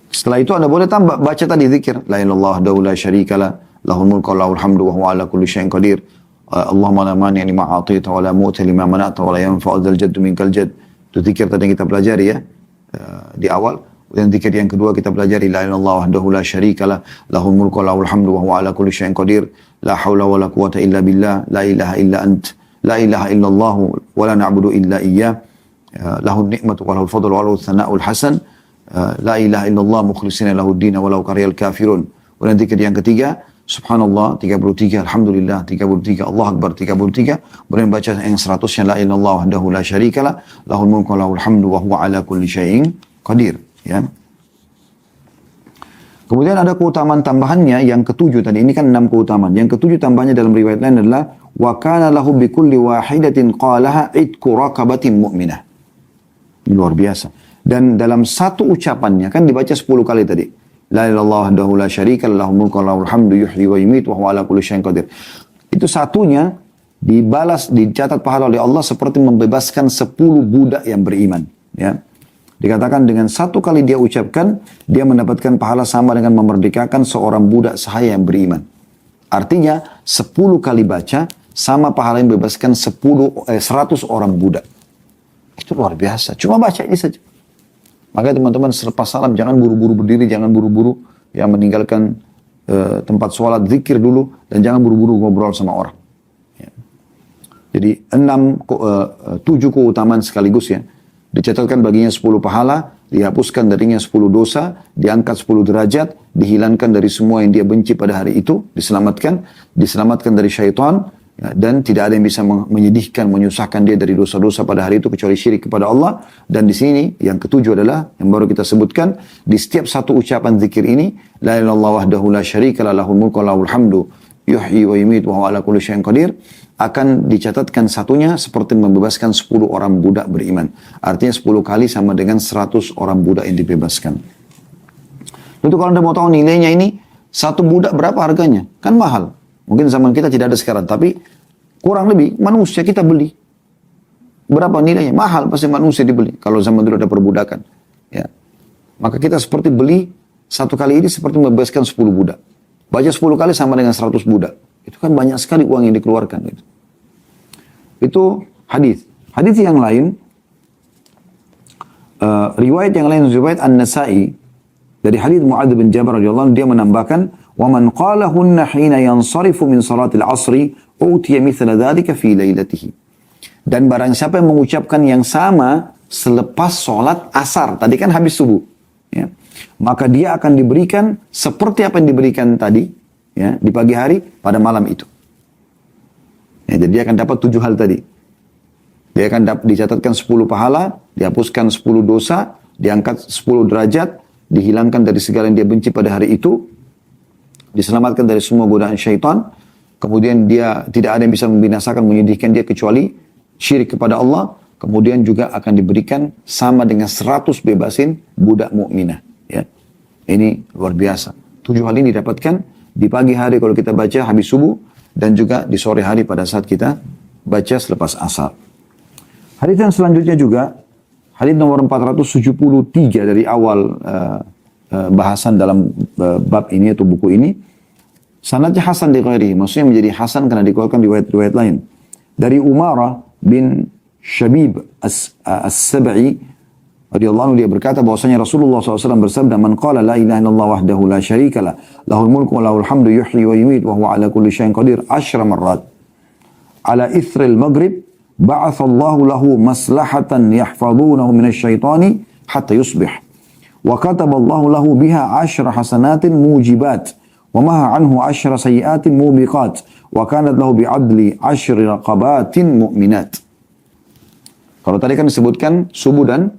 Setelah itu Anda boleh tambah, baca tadi zikir. La ilallah wahdahu la syarikalah, lahul mulku wa lahul hamdu wa huwa ala kulli syai'in qadir. Allahumma la mani' lima a'taita wa la mu'ti lima mana'ta wa la yanfa'u dzal jaddu minkal jadd. Itu zikir tadi yang kita pelajari ya di awal. Dan zikir yang kedua kita pelajari la ilaha illallah wahdahu la syarikalah lahul mulku wa lahul hamdu wa huwa ala kulli syai'in qadir la haula wa la quwwata illa billah la ilaha illa ant la ilaha illallah wa la na'budu illa iyyah lahun ni'matu wa lahul fadlu wa lahul thana'ul hasan la ilaha illallah mukhlishina lahud din wa law karihal kafirun. Dan zikir yang ketiga subhanallah 33, alhamdulillah 33, Allah akbar 33, kemudian baca yang 100-nya la ilaha illallah wahdahu la syarikalah lahul mulku wa lahul hamdu wa huwa ala kulli syai'in qadir. Ya. Kemudian ada keutamaan tambahannya yang ketujuh tadi, ini kan 6 keutamaan. Yang ketujuh tambahannya dalam riwayat lain adalah wa kana lahu bi kulli wahidatin qalaha itqu raqabatin mu'minah. Ini luar biasa. Dan dalam satu ucapannya kan dibaca 10 kali tadi. La ilaha illallah wahdahu la syarika lahul mulku wa lahul hamdu yuhyi wa yumiit wa huwa ala kulli syai'in qadir. Itu satunya dibalas, dicatat pahala oleh Allah seperti membebaskan 10 budak yang beriman, ya. Dikatakan dengan satu kali dia ucapkan, dia mendapatkan pahala sama dengan memerdekakan seorang budak sahaya yang beriman. Artinya, 10 kali baca, sama pahala yang membebaskan 100 orang budak. Itu luar biasa. Cuma baca ini saja. Maka teman-teman selepas salam, jangan buru-buru berdiri, jangan buru-buru ya meninggalkan tempat sholat, zikir dulu, dan jangan buru-buru ngobrol sama orang. Ya. Jadi 7 keutamaan sekaligus ya. Dicatatkan baginya 10 pahala, dihapuskan darinya 10 dosa, diangkat 10 derajat, dihilangkan dari semua yang dia benci pada hari itu, diselamatkan dari syaitan, ya, dan tidak ada yang bisa menyedihkan, menyusahkan dia dari dosa-dosa pada hari itu kecuali syirik kepada Allah. Dan di sini yang ketujuh adalah yang baru kita sebutkan, di setiap satu ucapan zikir ini, la ilaha illallah wahdahu la syarikalah lahul mulku wa lahul hamdu yuhyi wa yumiit wa huwa ala kulli syai'in qadir, akan dicatatkan satunya seperti membebaskan 10 orang budak beriman. Artinya 10 kali sama dengan 100 orang budak yang dibebaskan. Itu kalau Anda mau tahu nilainya ini, satu budak berapa harganya? Kan mahal. Mungkin zaman kita tidak ada sekarang, tapi kurang lebih manusia kita beli. Berapa nilainya? Mahal pasti manusia dibeli. Kalau zaman dulu ada perbudakan. Ya. Maka kita seperti beli, satu kali ini seperti membebaskan 10 budak. Baca 10 kali sama dengan 100 budak. Itu kan banyak sekali uang yang dikeluarkan. Itu hadis. Hadis yang lain, riwayat yang lain, riwayat An-Nasa'i dari hadis Muadz bin Jabal radhiyallahu anhu, dia menambahkan, "Wa man qalahunna hina yansarifu min salatil asri, utiya mithla dzalika fi lailatihi." Dan barang siapa yang mengucapkan yang sama selepas sholat asar, tadi kan habis subuh, ya, maka dia akan diberikan seperti apa yang diberikan tadi, ya, di pagi hari pada malam itu. Ya, jadi dia akan dapat 7 hal tadi. Dia akan dicatatkan 10 pahala, dihapuskan 10 dosa, diangkat 10 derajat, dihilangkan dari segala yang dia benci pada hari itu, diselamatkan dari semua godaan syaitan, kemudian dia tidak ada yang bisa membinasakan, menyedihkan dia kecuali syirik kepada Allah, kemudian juga akan diberikan sama dengan 100 bebasin budak mukminah. Ya. Ini luar biasa. 7 hal ini didapatkan di pagi hari kalau kita baca habis subuh, dan juga di sore hari pada saat kita baca selepas asar. Hadis yang selanjutnya juga, hadis nomor 473 dari awal bahasan dalam bab ini atau buku ini, sanadnya hasan di ghairihi, maksudnya menjadi hasan karena dikeluarkan riwayat-riwayat lain. Dari Umarah bin Shabib As-Sab'i radhiyallahu anhu, dia berkata bahwasanya Rasulullah SAW bersabda, "Man qala la ilaha illallah wahdahu la syarika lah, lahul mulku wa lahul hamdu yuhyi wa yumiit wa huwa ala kulli syai'in qadir 10 marrat. Ala ithril maghrib ba'athallahu lahu maslahatan yahfazunahu minasyaitani hatta yusbih. Wa kataballahu lahu biha 10 hasanatin mujibat wa maha anhu 10 sayyiatin mubiqat wa kanat lahu bi'adli 10 raqabatin mu'minat." Kalau tadi kan disebutkan subuh dan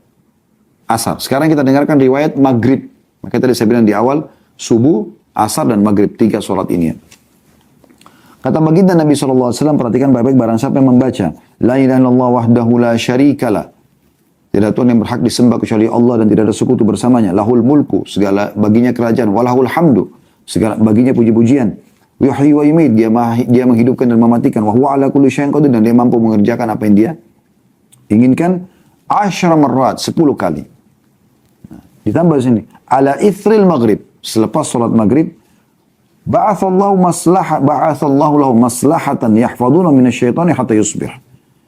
asar. Sekarang kita dengarkan riwayat maghrib. Maka tadi saya bilang di awal, subuh, asar, dan maghrib. 3 sholat ini. Kata baginda Nabi SAW, perhatikan baik-baik barang siapa yang membaca, La ilaha illallah wahdahu la syarikalah. Tidak Tuhan yang berhak disembah kecuali Allah dan tidak ada sekutu bersamanya. Lahul mulku, segala baginya kerajaan. Walahul hamdu, segala baginya puji-pujian. Yuhyi wa yumiit, dia menghidupkan dan mematikan. Wa huwa ala kulli syai'in qadir, dan dia mampu mengerjakan apa yang dia inginkan. 10 marrat, 10 kali. Ditambah sini, ala ithril maghrib, selepas salat maghrib, ba'athallahu lahu maslahatan yahfaduna minasyaitani hatta yusbih.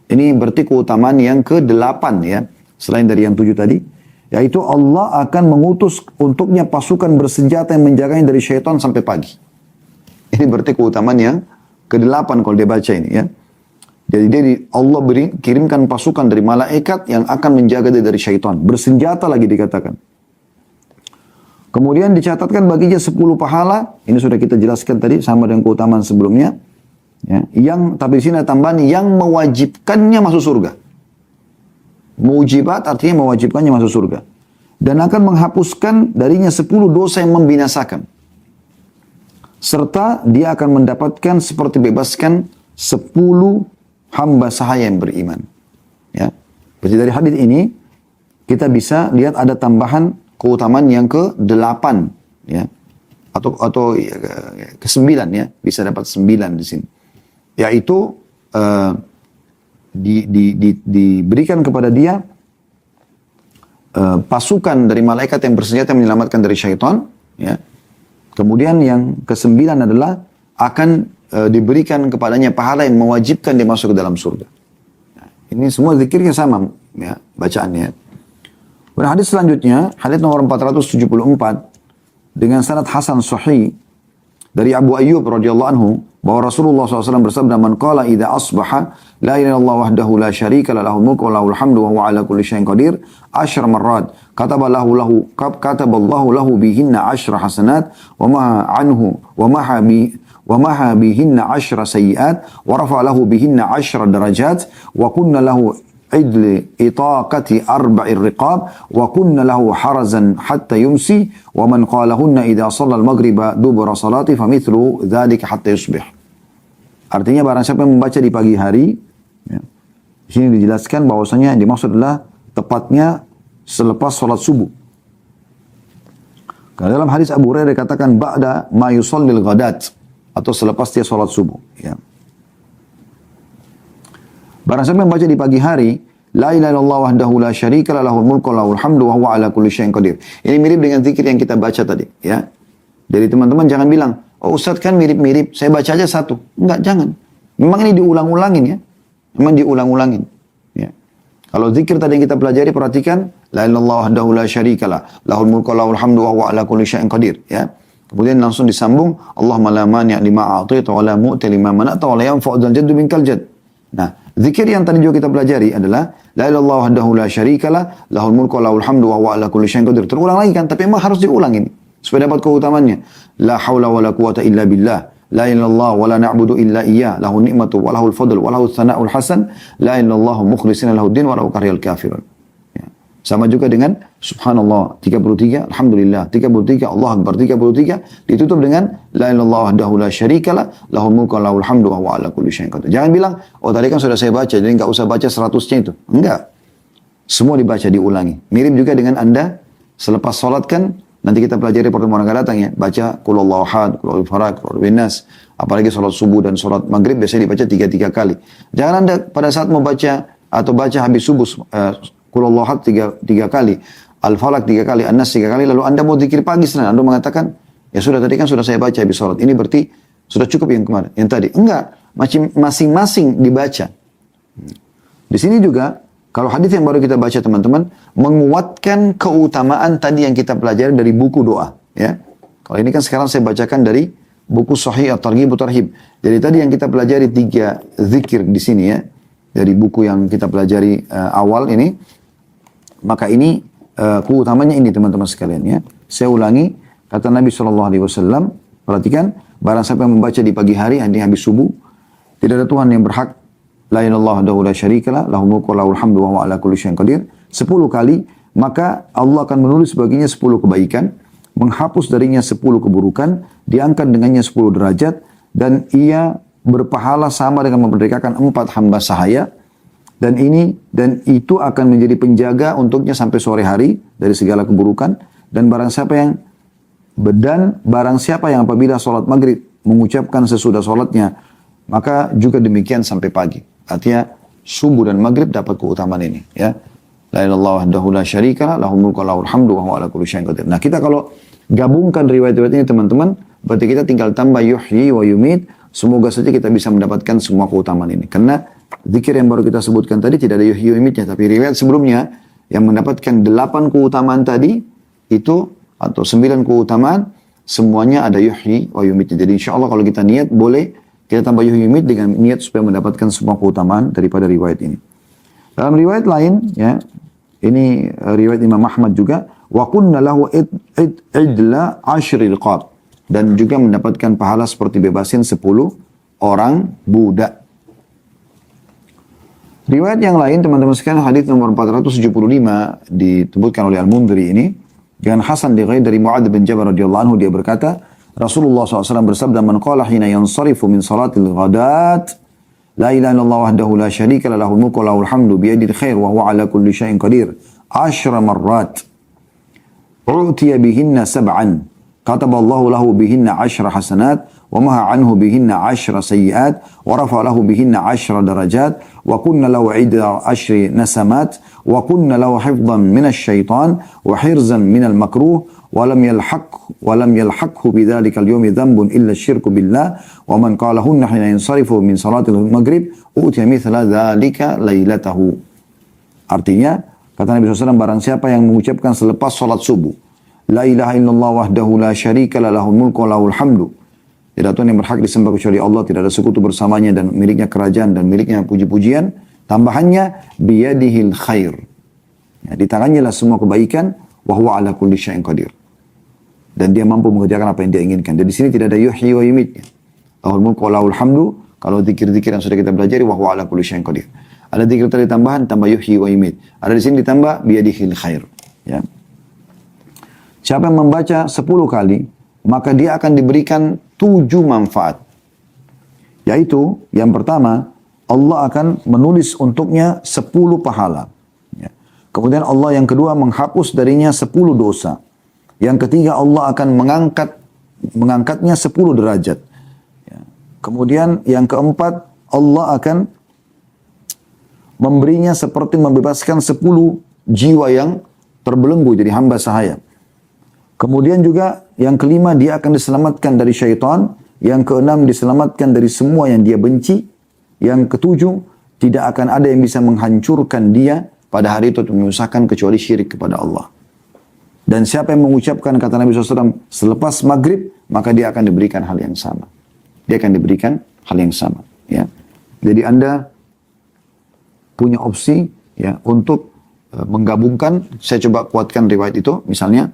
Ini berarti keutamaan yang ke-8 ya, selain dari yang 7 tadi, yaitu Allah akan mengutus untuknya pasukan bersenjata yang menjaganya dari syaitan sampai pagi. Ini berarti keutamaan yang ke-8 kalau dia baca ini ya. Jadi Allah kirimkan pasukan dari malaikat yang akan menjaga dia dari syaitan. Bersenjata lagi dikatakan. Kemudian dicatatkan baginya 10 pahala. Ini sudah kita jelaskan tadi sama dengan keutamaan sebelumnya. Ya, tapi di sini ada tambahan yang mewajibkannya masuk surga. Mujibat artinya mewajibkannya masuk surga. Dan akan menghapuskan darinya 10 dosa yang membinasakan. Serta dia akan mendapatkan seperti bebaskan 10 hamba sahaya yang beriman. Ya. Berarti dari hadis ini kita bisa lihat ada tambahan keutamaan yang ke-8 ya. Atau ke-9 ya, bisa dapat 9 di sini. Yaitu diberikan kepada dia pasukan dari malaikat yang bersenjata menyelamatkan dari syaitan ya. Kemudian yang ke-9 adalah akan diberikan kepadanya pahala yang mewajibkan dia masuk ke dalam surga. Nah, ini semua zikirnya sama ya, bacaannya. Dan hadis selanjutnya, hadis nomor 474 dengan sanad hasan sahih dari Abu Ayyub radhiyallahu anhu bahwa Rasulullah SAW bersabda, "Man qala idza asbaha la ilaha illallah wahdahu la syarika lahu mulku wa lahul hamdu wa huwa ala kulli syai'in qadir 10 marrat kataballahu lahu bihinna 10 hasanat wa maha anhu wa maha bihinna 10 sayyiat wa rafa lahu bihinna 10 darajat wa kunna lahu idli itaqati 4 riqab wa kunna lahu harazan hatta yumsi wa man qalahunna idza shalla al-maghriba dubura salati famithlu dzalika hatta yusbih." Artinya barang siapa yang membaca di pagi hari ya, di sini dijelaskan bahwasanya yang dimaksud adalah tepatnya selepas salat subuh. Karena dalam hadis Abu Hurairah dikatakan ba'da ma yusallil ghadat, atau selepas dia salat subuh ya. Barang siapa yang baca di pagi hari, La ilaha illallah wahdahu la syarika lahul mulku wa lahul hamdu wa huwa ala kulli syai'in qadir. Ini mirip dengan zikir yang kita baca tadi, ya. Jadi teman-teman jangan bilang, "Oh Ustaz kan mirip-mirip, saya baca aja satu." Enggak, jangan. Memang ini diulang-ulangin ya. memang diulang-ulangin. Ya. Kalau zikir tadi yang kita pelajari, perhatikan, la ilaha illallah wahdahu la syarikalah, lahul mulku wa lahul hamdu wa huwa ala kulli syai'in qadir. Ya. Kemudian langsung disambung, Allahumma la mani' lima a'taita wa la mu'ti lima mana'ta wa la yanfa'u dzal jaddu minkal jadd. Nah, zikir yang tadi juga kita pelajari adalah la ilaha illallah wahdahu la syarikalah, lahul mulku wa lahul hamdu wa huwa ala kulli syai'in qadir. Terulang lagi kan, tapi memang harus diulang ini supaya dapat keutamannya. La haula wa la quwata illa billah. La ilallah wa la na'budu illa iyyah, lahu ni'matu wa lahul fadl wa lahu tsana'ul hasan, la ilallah mukhlishina lahu din wa lahu karihal kafirun. Ya. Sama juga dengan subhanallah 33, alhamdulillah 33, Allah akbar 33, ditutup dengan la ilallah wahdahu la syarikalah, lahul mulku wa lahul hamdu wa huwa ala kulli syai'in qadir. Jangan bilang, oh tadi kan sudah saya baca, jadi enggak usah baca 100-nya itu. Enggak. Semua dibaca, diulangi. Mirip juga dengan Anda selepas salat kan, nanti kita pelajari pertemuan akan datang ya. Baca Qul Huwallahu ahad, Qul Huwal falaq, Qul Huwal nas. Apalagi sholat subuh dan sholat maghrib biasanya dibaca 3 kali. Jangan Anda pada saat mau baca atau baca habis subuh Qul Huwallahu ahad 3 kali, Al-Falaq 3 kali, An-Nas 3 kali, lalu Anda mau zikir pagi setelah Anda mengatakan, ya sudah tadi kan sudah saya baca habis sholat. Ini berarti sudah cukup yang kemarin, yang tadi. Enggak, masing-masing dibaca. Di sini juga kalau hadis yang baru kita baca teman-teman, menguatkan keutamaan tadi yang kita pelajari dari buku doa. Ya. Kalau ini kan sekarang saya bacakan dari buku Sahih At-Targhib Tarhib. Jadi tadi yang kita pelajari 3 zikir di sini ya, dari buku yang kita pelajari awal ini, maka ini keutamanya ini teman-teman sekalian ya. Saya ulangi, kata Nabi SAW, perhatikan, barang siapa yang membaca di pagi hari, ini habis subuh, tidak ada Tuhan yang berhak, la ilallah wahdahu la syarikalah, lahul mulku wa lahul hamdu wa huwa ala kulli syai'in qadir, 10 kali, maka Allah akan menulis baginya 10 kebaikan, menghapus darinya 10 keburukan, diangkat dengannya 10 derajat, dan ia berpahala sama dengan memerdekakan 4 hamba sahaya, dan itu akan menjadi penjaga untuknya sampai sore hari dari segala keburukan, dan barang siapa yang apabila sholat maghrib mengucapkan sesudah sholatnya, maka juga demikian sampai pagi. Artinya subuh dan maghrib dapat keutamaan ini ya. La ilallah wahdahu la syarikalah, lahul mulku wa lahul hamdu wa huwa ala kulli syai'in qadir. Nah, kita kalau gabungkan riwayat-riwayat ini teman-teman, berarti kita tinggal tambah yuhyi wa yumit. Semoga saja kita bisa mendapatkan semua keutamaan ini. Karena zikir yang baru kita sebutkan tadi tidak ada yuhyi wa yumitnya, tapi riwayat sebelumnya yang mendapatkan 8 keutamaan tadi itu atau 9 keutamaan semuanya ada yuhyi wa yumitnya. Jadi insyaallah kalau kita niat boleh kita tambah yuhyi wa yumit dengan niat supaya mendapatkan semua keutamaan daripada riwayat ini. Dalam riwayat lain ya, ini riwayat Imam Ahmad juga, wa kunna lahu idla 10 riqab, dan juga mendapatkan pahala seperti bebasin 10 orang budak. Riwayat yang lain teman-teman sekalian, hadis nomor 475 disebutkan oleh Al-Mundhiri ini dengan Hasan dari Mu'adz bin Jabal radhiyallahu anhu, dia berkata, Rasulullah SAW bersabda, man qala hina yansarifu min salatil ghadat, la ilaha illallah wahdahu la syarika lah, lahul mulku wa lahul hamdu biyadil khair wa huwa ala kulli syai'in qadir 10 marrat, u'tiya bihinna sab'an, kataballahu lahu bihinna 10 hasanat, wa maha anhu bihinna 10 sayyiat, wa rafa lahu bihinna 10 darajat, wa kunna lahu 10 nasamat, wa kunna lahu hifdhan minasy syaitan, wa hirzan minal makruh, ولم يلحقه بذلك اليوم ذنب إلا الشرك بالله ومن قالهن حين ينصرف من صلاة المغرب أوتي مثل ذلك ليلته. Artinya kata Nabi SAW, barang siapa yang mengucapkan selepas salat subuh la ilaha illallah wahdahu la syarika lah, lahul mulku wa lahul hamdu, tidak Tuhan yang berhak disembah kecuali Allah, tidak ada sekutu bersamanya, dan miliknya kerajaan dan miliknya puji-pujian, tambahannya biyadihil khair, ya, di tangannya lah semua kebaikan, wa huwa ala kulli syai'in qadir, dan dia mampu mengerjakan apa yang dia inginkan. Dan di sini tidak ada yuhyi wa yumitnya. Lahul mulku wa lahul hamdu, kalau zikir-zikir yang sudah kita pelajari, wa huwa ala kulli syai'in qadir. Ada zikir tadi tambahan, tambah yuhyi wa yumit. Ada di sini ditambah biyadihil khair. Ya. Siapa yang membaca 10 kali, maka dia akan diberikan 7 manfaat. Yaitu, yang pertama, Allah akan menulis untuknya 10 pahala. Ya. Kemudian Allah yang kedua menghapus darinya 10 dosa. Yang ketiga, Allah akan mengangkatnya 10 derajat. Ya. Kemudian yang keempat, Allah akan memberinya seperti membebaskan 10 jiwa yang terbelenggu jadi hamba sahaya. Kemudian juga yang kelima, dia akan diselamatkan dari syaitan. Yang keenam, diselamatkan dari semua yang dia benci. Yang ketujuh, Tidak akan ada yang bisa menghancurkan dia pada hari itu atau menyusahkan kecuali syirik kepada Allah. Dan siapa yang mengucapkan kata Nabi SAW selepas maghrib, maka dia akan diberikan hal yang sama. Dia akan diberikan hal yang sama. Ya. Jadi Anda punya opsi ya untuk menggabungkan. Saya coba kuatkan riwayat itu. Misalnya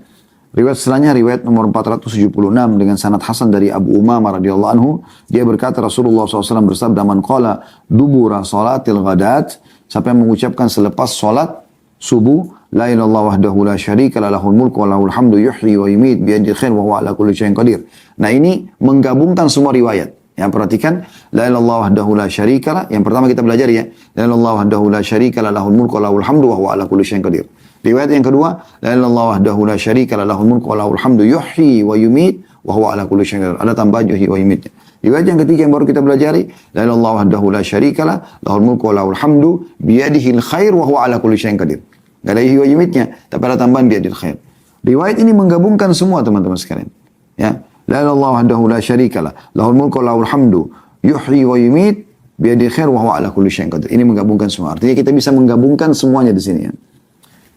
riwayat setelahnya riwayat nomor 476 dengan sanad hasan dari Abu Umamah radhiyallahu anhu. Dia berkata Rasulullah SAW bersabda, man qala dubura salatil ghadat, siapa yang mengucapkan selepas salat subuh, la ilallah wahdahu la syarika la lahul mulku wa lahul hamdu yuhyi wa yumiit biyadil khair wa huwa ala kulli syai'in qadir. Nah, ini menggabungkan semua riwayat. Yang perhatikan, la ilallah wahdahu la syarika la, yang pertama kita belajar ya, la ilallah wahdahu la syarika la lahul mulku wa lahul hamdu wa huwa ala kulli syai'in qadir. Riwayat yang kedua, la ilallah wahdahu la syarika la lahul mulku wa lahul hamdu yuhyi wa yumiit wa huwa ala kulli syai'in qadir. Ada tambahan yuhyi wa yumiit. Riwayat yang ketiga yang baru kita pelajari, la ilallah wahdahu la syarika la lahul mulku wa lahul hamdu biyadihil khair wa huwa ala kulli syai'in qadir. Gak ada yuhyi wa yumiitnya, tapi ada tambahan biyadil khair. Riwayat ini menggabungkan semua teman-teman sekalian. Ya, la ilallah wahdahu la syarika la lahul mulku wa lahul hamdu yuhyi wa yumiit biyadil khair wa huwa ala kulli syai'in qadir. Ini menggabungkan semua. Artinya kita bisa menggabungkan semuanya di sini ya.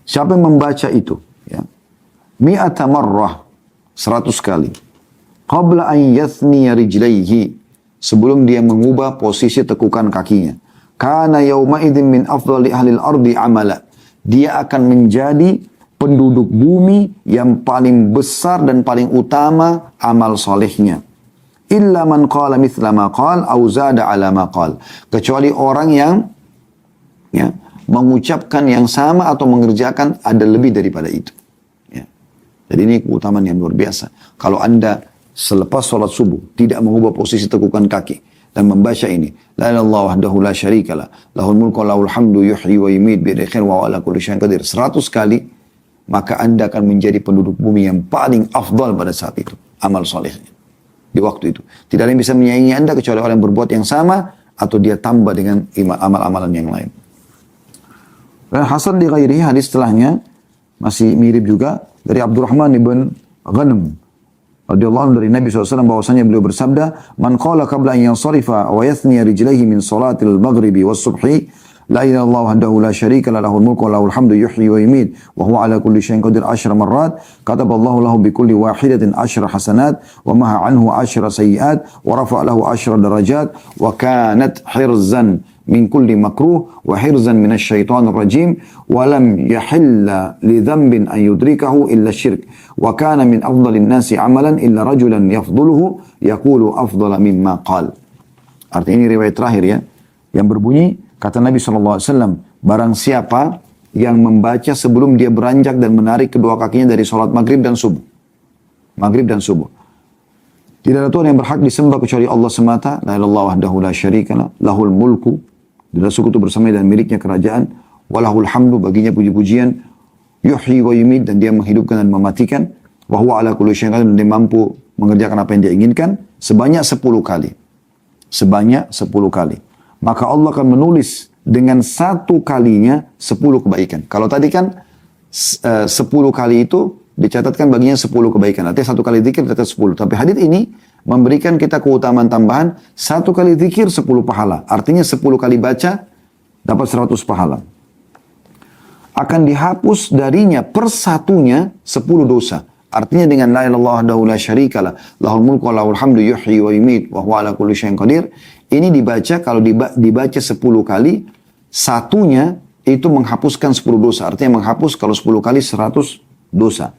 Siapa yang membaca itu ya, mi'ata marrah 100 kali qabla an yathniya rijlaihi, sebelum dia mengubah posisi tekukan kakinya, kana yawma idzin min afdali ahli al-ardi amala, dia akan menjadi penduduk bumi yang paling besar dan paling utama amal solehnya. Illa man qala mithla ma qala au zada ala ma qala, kecuali orang yang ya, mengucapkan yang sama atau mengerjakan ada lebih daripada itu. Ya. Jadi ini keutamaan yang luar biasa. Kalau Anda selepas sholat subuh tidak mengubah posisi tekukan kaki dan membaca ini, la ilallah wahdahu la syarika la lahul mulku wa lahul hamdu yuhyi wa yumiit biyadil khair wa huwa ala kulli syai'in qadir, 100 kali, maka Anda akan menjadi penduduk bumi yang paling afdal pada saat itu amal solehnya di waktu itu. Tidak ada yang bisa menyaingi Anda kecuali orang yang berbuat yang sama atau dia tambah dengan amal-amalan yang lain. Dan Hasan di ghairihi, hadis setelahnya masih mirip juga dari Abdurrahman ibn Ghanam radhiyallahu anhu dari Nabi SAW bahwasanya beliau bersabda, man qala qabla an yansarifa wa yathniya rijlaihi min salatil maghribi was subhi la ilaha illallah wahdahu la syarika la lahul mulku wa lahul hamdu yuhyi wa yumiit wa huwa ala kulli syai'in qadir 10 marrat kataballahu lahu bi kulli wahidatin 10 hasanat wa maha anhu 10 sayyi'at wa rafa'a lahu 10 darajat wa kanat hirzan min kulli makruh wa hirzan min asy-syaithanir rajim wa lam yahilla li dhanbin an yudrikahu illa syirk wa kana min afdhalin nasi amalan illa rajulan yafdhuluhu yaqulu afdhala mimma qala. Artinya ini riwayat terakhir ya, yang berbunyi kata Nabi SAW, barang siapa yang membaca sebelum dia beranjak dan menarik kedua kakinya dari sholat maghrib dan subuh. Maghrib dan subuh. Tidak ada Tuhan yang berhak disembah kecuali Allah semata. La ilallah wahdahu la syarika la lahul mulku, tidak sekutu bersama dan miliknya kerajaan. Walahul hamdu, baginya puji-pujian. Yuhyi wa yumiit, dan dia menghidupkan dan mematikan. Wa huwa ala kulli syai'in qadir, dan dia mampu mengerjakan apa yang dia inginkan. Sebanyak 10 kali. Sebanyak 10 kali. Maka Allah akan menulis dengan 1 kalinya 10 kebaikan. Kalau tadi kan 10 kali itu dicatatkan baginya 10 kebaikan. Artinya 1 kali zikir dicatat 10. Tapi hadits ini memberikan kita keutamaan tambahan 1 kali zikir 10 pahala. Artinya 10 kali baca dapat 100 pahala. Akan dihapus darinya persatunya 10 dosa. Artinya dengan la ilaha illallah la syarika la lahul mulku wa lahul hamdu yuhyi wa yumiit wa huwa ala kulli syai'in qadir. Ini dibaca, kalau dibaca 10 kali, satunya itu menghapuskan 10 dosa. Artinya menghapus kalau 10 kali 100 dosa.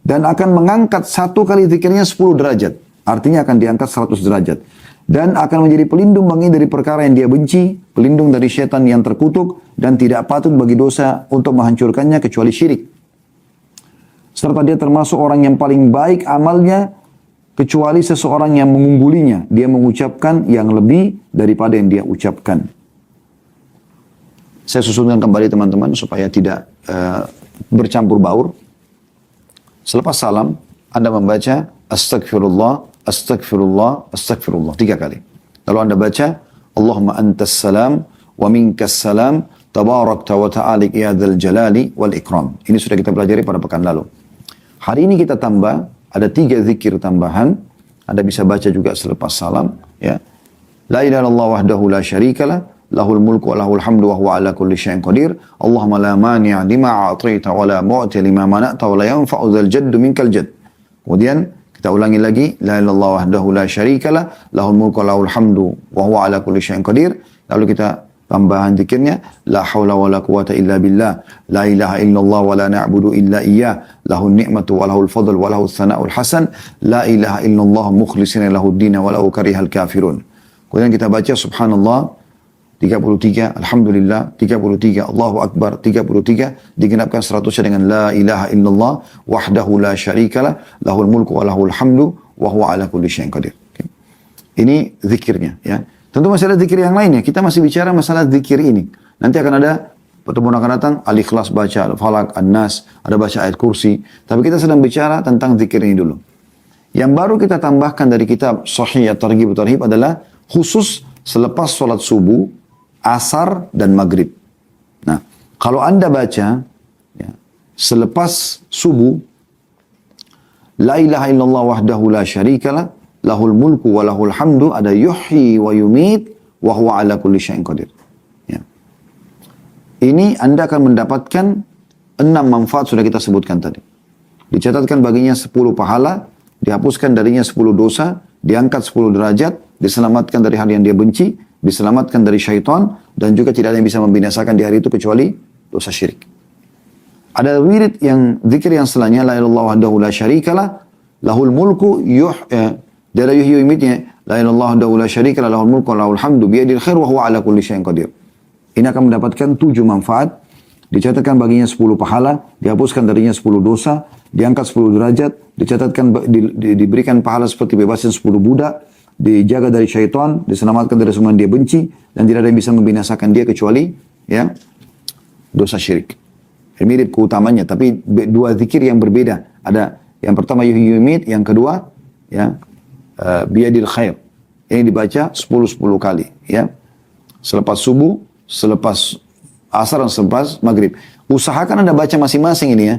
Dan akan mengangkat 1 kali zikirnya 10 derajat. Artinya akan diangkat 100 derajat. Dan akan menjadi pelindung baginya dari perkara yang dia benci, pelindung dari syaitan yang terkutuk, dan tidak patut bagi dosa untuk menghancurkannya kecuali syirik. Serta dia termasuk orang yang paling baik amalnya, kecuali seseorang yang mengunggulinya. Dia mengucapkan yang lebih daripada yang dia ucapkan. Saya susunkan kembali teman-teman supaya tidak bercampur baur. Selepas salam, Anda membaca astagfirullah, astagfirullah, astagfirullah 3 kali. Lalu Anda baca Allahumma antas salam wa minkas salam tabarakta wa ta'alik ya dzal jalali wal ikram. Ini sudah kita pelajari pada pekan lalu. Hari ini kita tambah, ada 3 zikir tambahan. Anda bisa baca juga selepas salam ya. La ilaha illallah wahdahu la syarika la lahul mulku wa lahul hamdu wa huwa ala kulli syai'in qadir. Allahumma la mani'a lima a'taita wa la mu'ti lima mana'ta wa la yanfa'u dzal jaddu minkal jadd. Kemudian kita ulangi lagi, la ilaha illallah wahdahu la syarikalah, lahul mulku wa lahul hamdu wa huwa ala kulli syai'in qadir. Lalu kita tambahan zikirnya, la haula wa la quwata illa billah, la ilaha illallah wa la na'budu illa iyyah, lahun ni'matu wa lahul fadl wa lahul thana'ul hasan, la ilaha illallah mukhlisina lahud dina wa lahu karihal kafirun. Kemudian kita baca subhanallah 33, alhamdulillah 33, Allahu akbar 33, digenapkan 100 dengan la ilaha illallah wahdahu la syarikalah, lahul mulku wa lahul hamdu wa huwa ala kulli syai'in qadir. Ini zikirnya, ya. Tentu masih ada zikir yang lainnya. Kita masih bicara masalah zikir ini. Nanti akan ada pertemuan akan datang, Al-Ikhlas baca, Al-Falaq, An-Nas, ada baca ayat kursi. Tapi kita sedang bicara tentang zikir ini dulu. Yang baru kita tambahkan dari kitab Sahih At-Targhib At-Tarhib adalah khusus selepas sholat subuh, asar, dan maghrib. Nah, kalau Anda baca ya, selepas subuh, la ilaha illallah wahdahu la syarikalah, lahul mulku wa lahul hamdu, ada yuhyi wa yumit wa huwa ala kulli syai'in qadir. Ya. Ini Anda akan mendapatkan 6 manfaat sudah kita sebutkan tadi. Dicatatkan baginya 10 pahala, dihapuskan darinya 10 dosa, diangkat 10 derajat, diselamatkan dari hal yang dia benci, diselamatkan dari syaitan, dan juga tidak ada yang bisa membinasakan di hari itu kecuali dosa syirik. Ada wirid yang zikir yang setelahnya, la ilaha illallah wahdahu la syarikalah, lahul mulku dari yuhyi wa yumitnya, la ilaha illallah wahdahu la syarikalah, lahul mulku wa lahul hamdu biyadil khair wa huwa ala kulli syai'in qadir. Ini akan mendapatkan 7 manfaat, dicatatkan baginya 10 pahala, dihapuskan darinya 10 dosa, diangkat 10 derajat, dicatatkan diberikan pahala seperti bebasin 10 budak, dijaga dari syaitan, diselamatkan dari semua yang dia benci, dan tidak ada yang bisa membinasakan dia kecuali ya dosa syirik. Mirip keutamanya, tapi 2 zikir yang berbeda. Ada yang pertama yuhyi yumit, yang kedua ya biyadil khair. Ini dibaca 10 kali ya. Selepas subuh, selepas asar, dan selepas maghrib. Usahakan Anda baca masing-masing ini ya.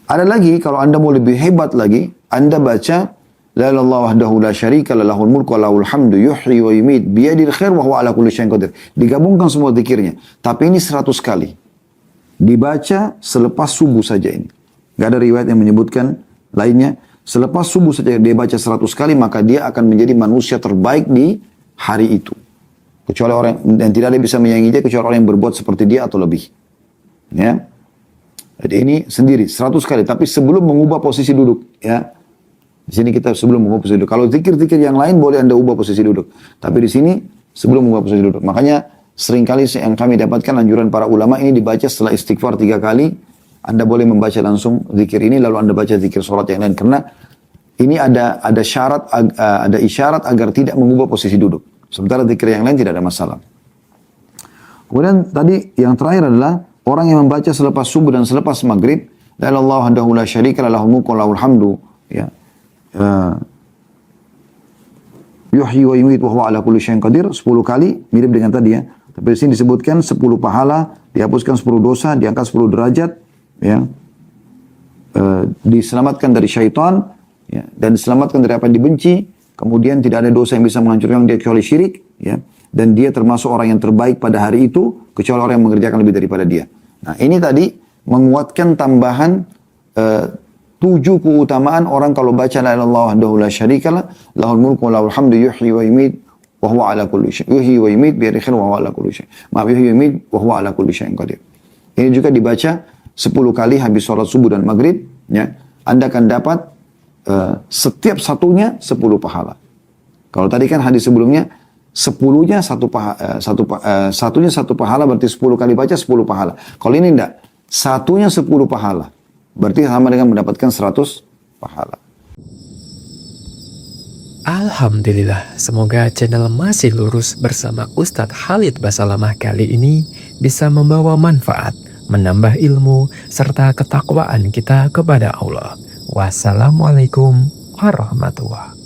Ada lagi, kalau Anda mau lebih hebat lagi, Anda baca la ilaha illallah wahdahu la syarikalah, lahul mulku wa lahul hamdu yuhyi wa yumit biyadil khair wa huwa ala kulli syai'in qadir. Digabungkan semua zikirnya. Tapi ini 100 kali. Dibaca selepas subuh saja ini. Gak ada riwayat yang menyebutkan lainnya. Selepas subuh saja dia baca 100 kali, maka dia akan menjadi manusia terbaik di hari itu. Kecuali orang, dan tidak ada yang bisa menyaingi dia kecuali orang yang berbuat seperti dia atau lebih. Ya. Jadi ini sendiri 100 kali, tapi sebelum mengubah posisi duduk, ya. Di sini kita sebelum mengubah posisi duduk. Kalau zikir-zikir yang lain boleh Anda ubah posisi duduk, tapi di sini sebelum mengubah posisi duduk. Makanya seringkali yang kami dapatkan anjuran para ulama ini dibaca setelah istighfar 3 kali. Anda boleh membaca langsung zikir ini, lalu Anda baca zikir sholat yang lain. Karena ini ada syarat, ada isyarat agar tidak mengubah posisi duduk. Sementara zikir yang lain tidak ada masalah. Kemudian tadi yang terakhir adalah orang yang membaca selepas subuh dan selepas maghrib, la ilaha illallah wahdahu la syarikalah, lahul mulku wa lahul hamdu, ya. Yuhyi wa yumiit wa huwa ala kulli syai'in qadir 10 kali, mirip dengan tadi ya. Tapi di sini disebutkan 10 pahala, dihapuskan 10 dosa, diangkat 10 derajat, ya. Diselamatkan dari syaitan, ya, dan diselamatkan dari apa yang dibenci. Kemudian tidak ada dosa yang bisa menghancurkan dia kecuali syirik, ya. Dan dia termasuk orang yang terbaik pada hari itu kecuali orang yang mengerjakan lebih daripada dia. Nah, ini tadi menguatkan tambahan 7 keutamaan orang kalau baca la ilaha illallah wahdahu la syarikalah, lahul mulku wa lahul hamdu yuhyi wa yumiit wa huwa ala kulli syai'. Yuhyi wa yumiit bi yadihi wa huwa ala kulli syai'. Maaf, yuhyi wa yumiit wa huwa ala kulli syai'in qadir. Ini juga dibaca 10 kali habis sholat subuh dan maghrib, ya. Anda akan dapat setiap satunya 10 pahala. Kalau tadi kan hadis sebelumnya 10-nya satunya 1 pahala, berarti 10 kali baca 10 pahala. Kalau ini enggak, satunya 10 pahala. Berarti sama dengan mendapatkan 100 pahala. Alhamdulillah, semoga channel Masih Lurus bersama Ustadz Khalid Basalamah kali ini bisa membawa manfaat, menambah ilmu, serta ketakwaan kita kepada Allah. Wassalamualaikum warahmatullahi wabarakatuh.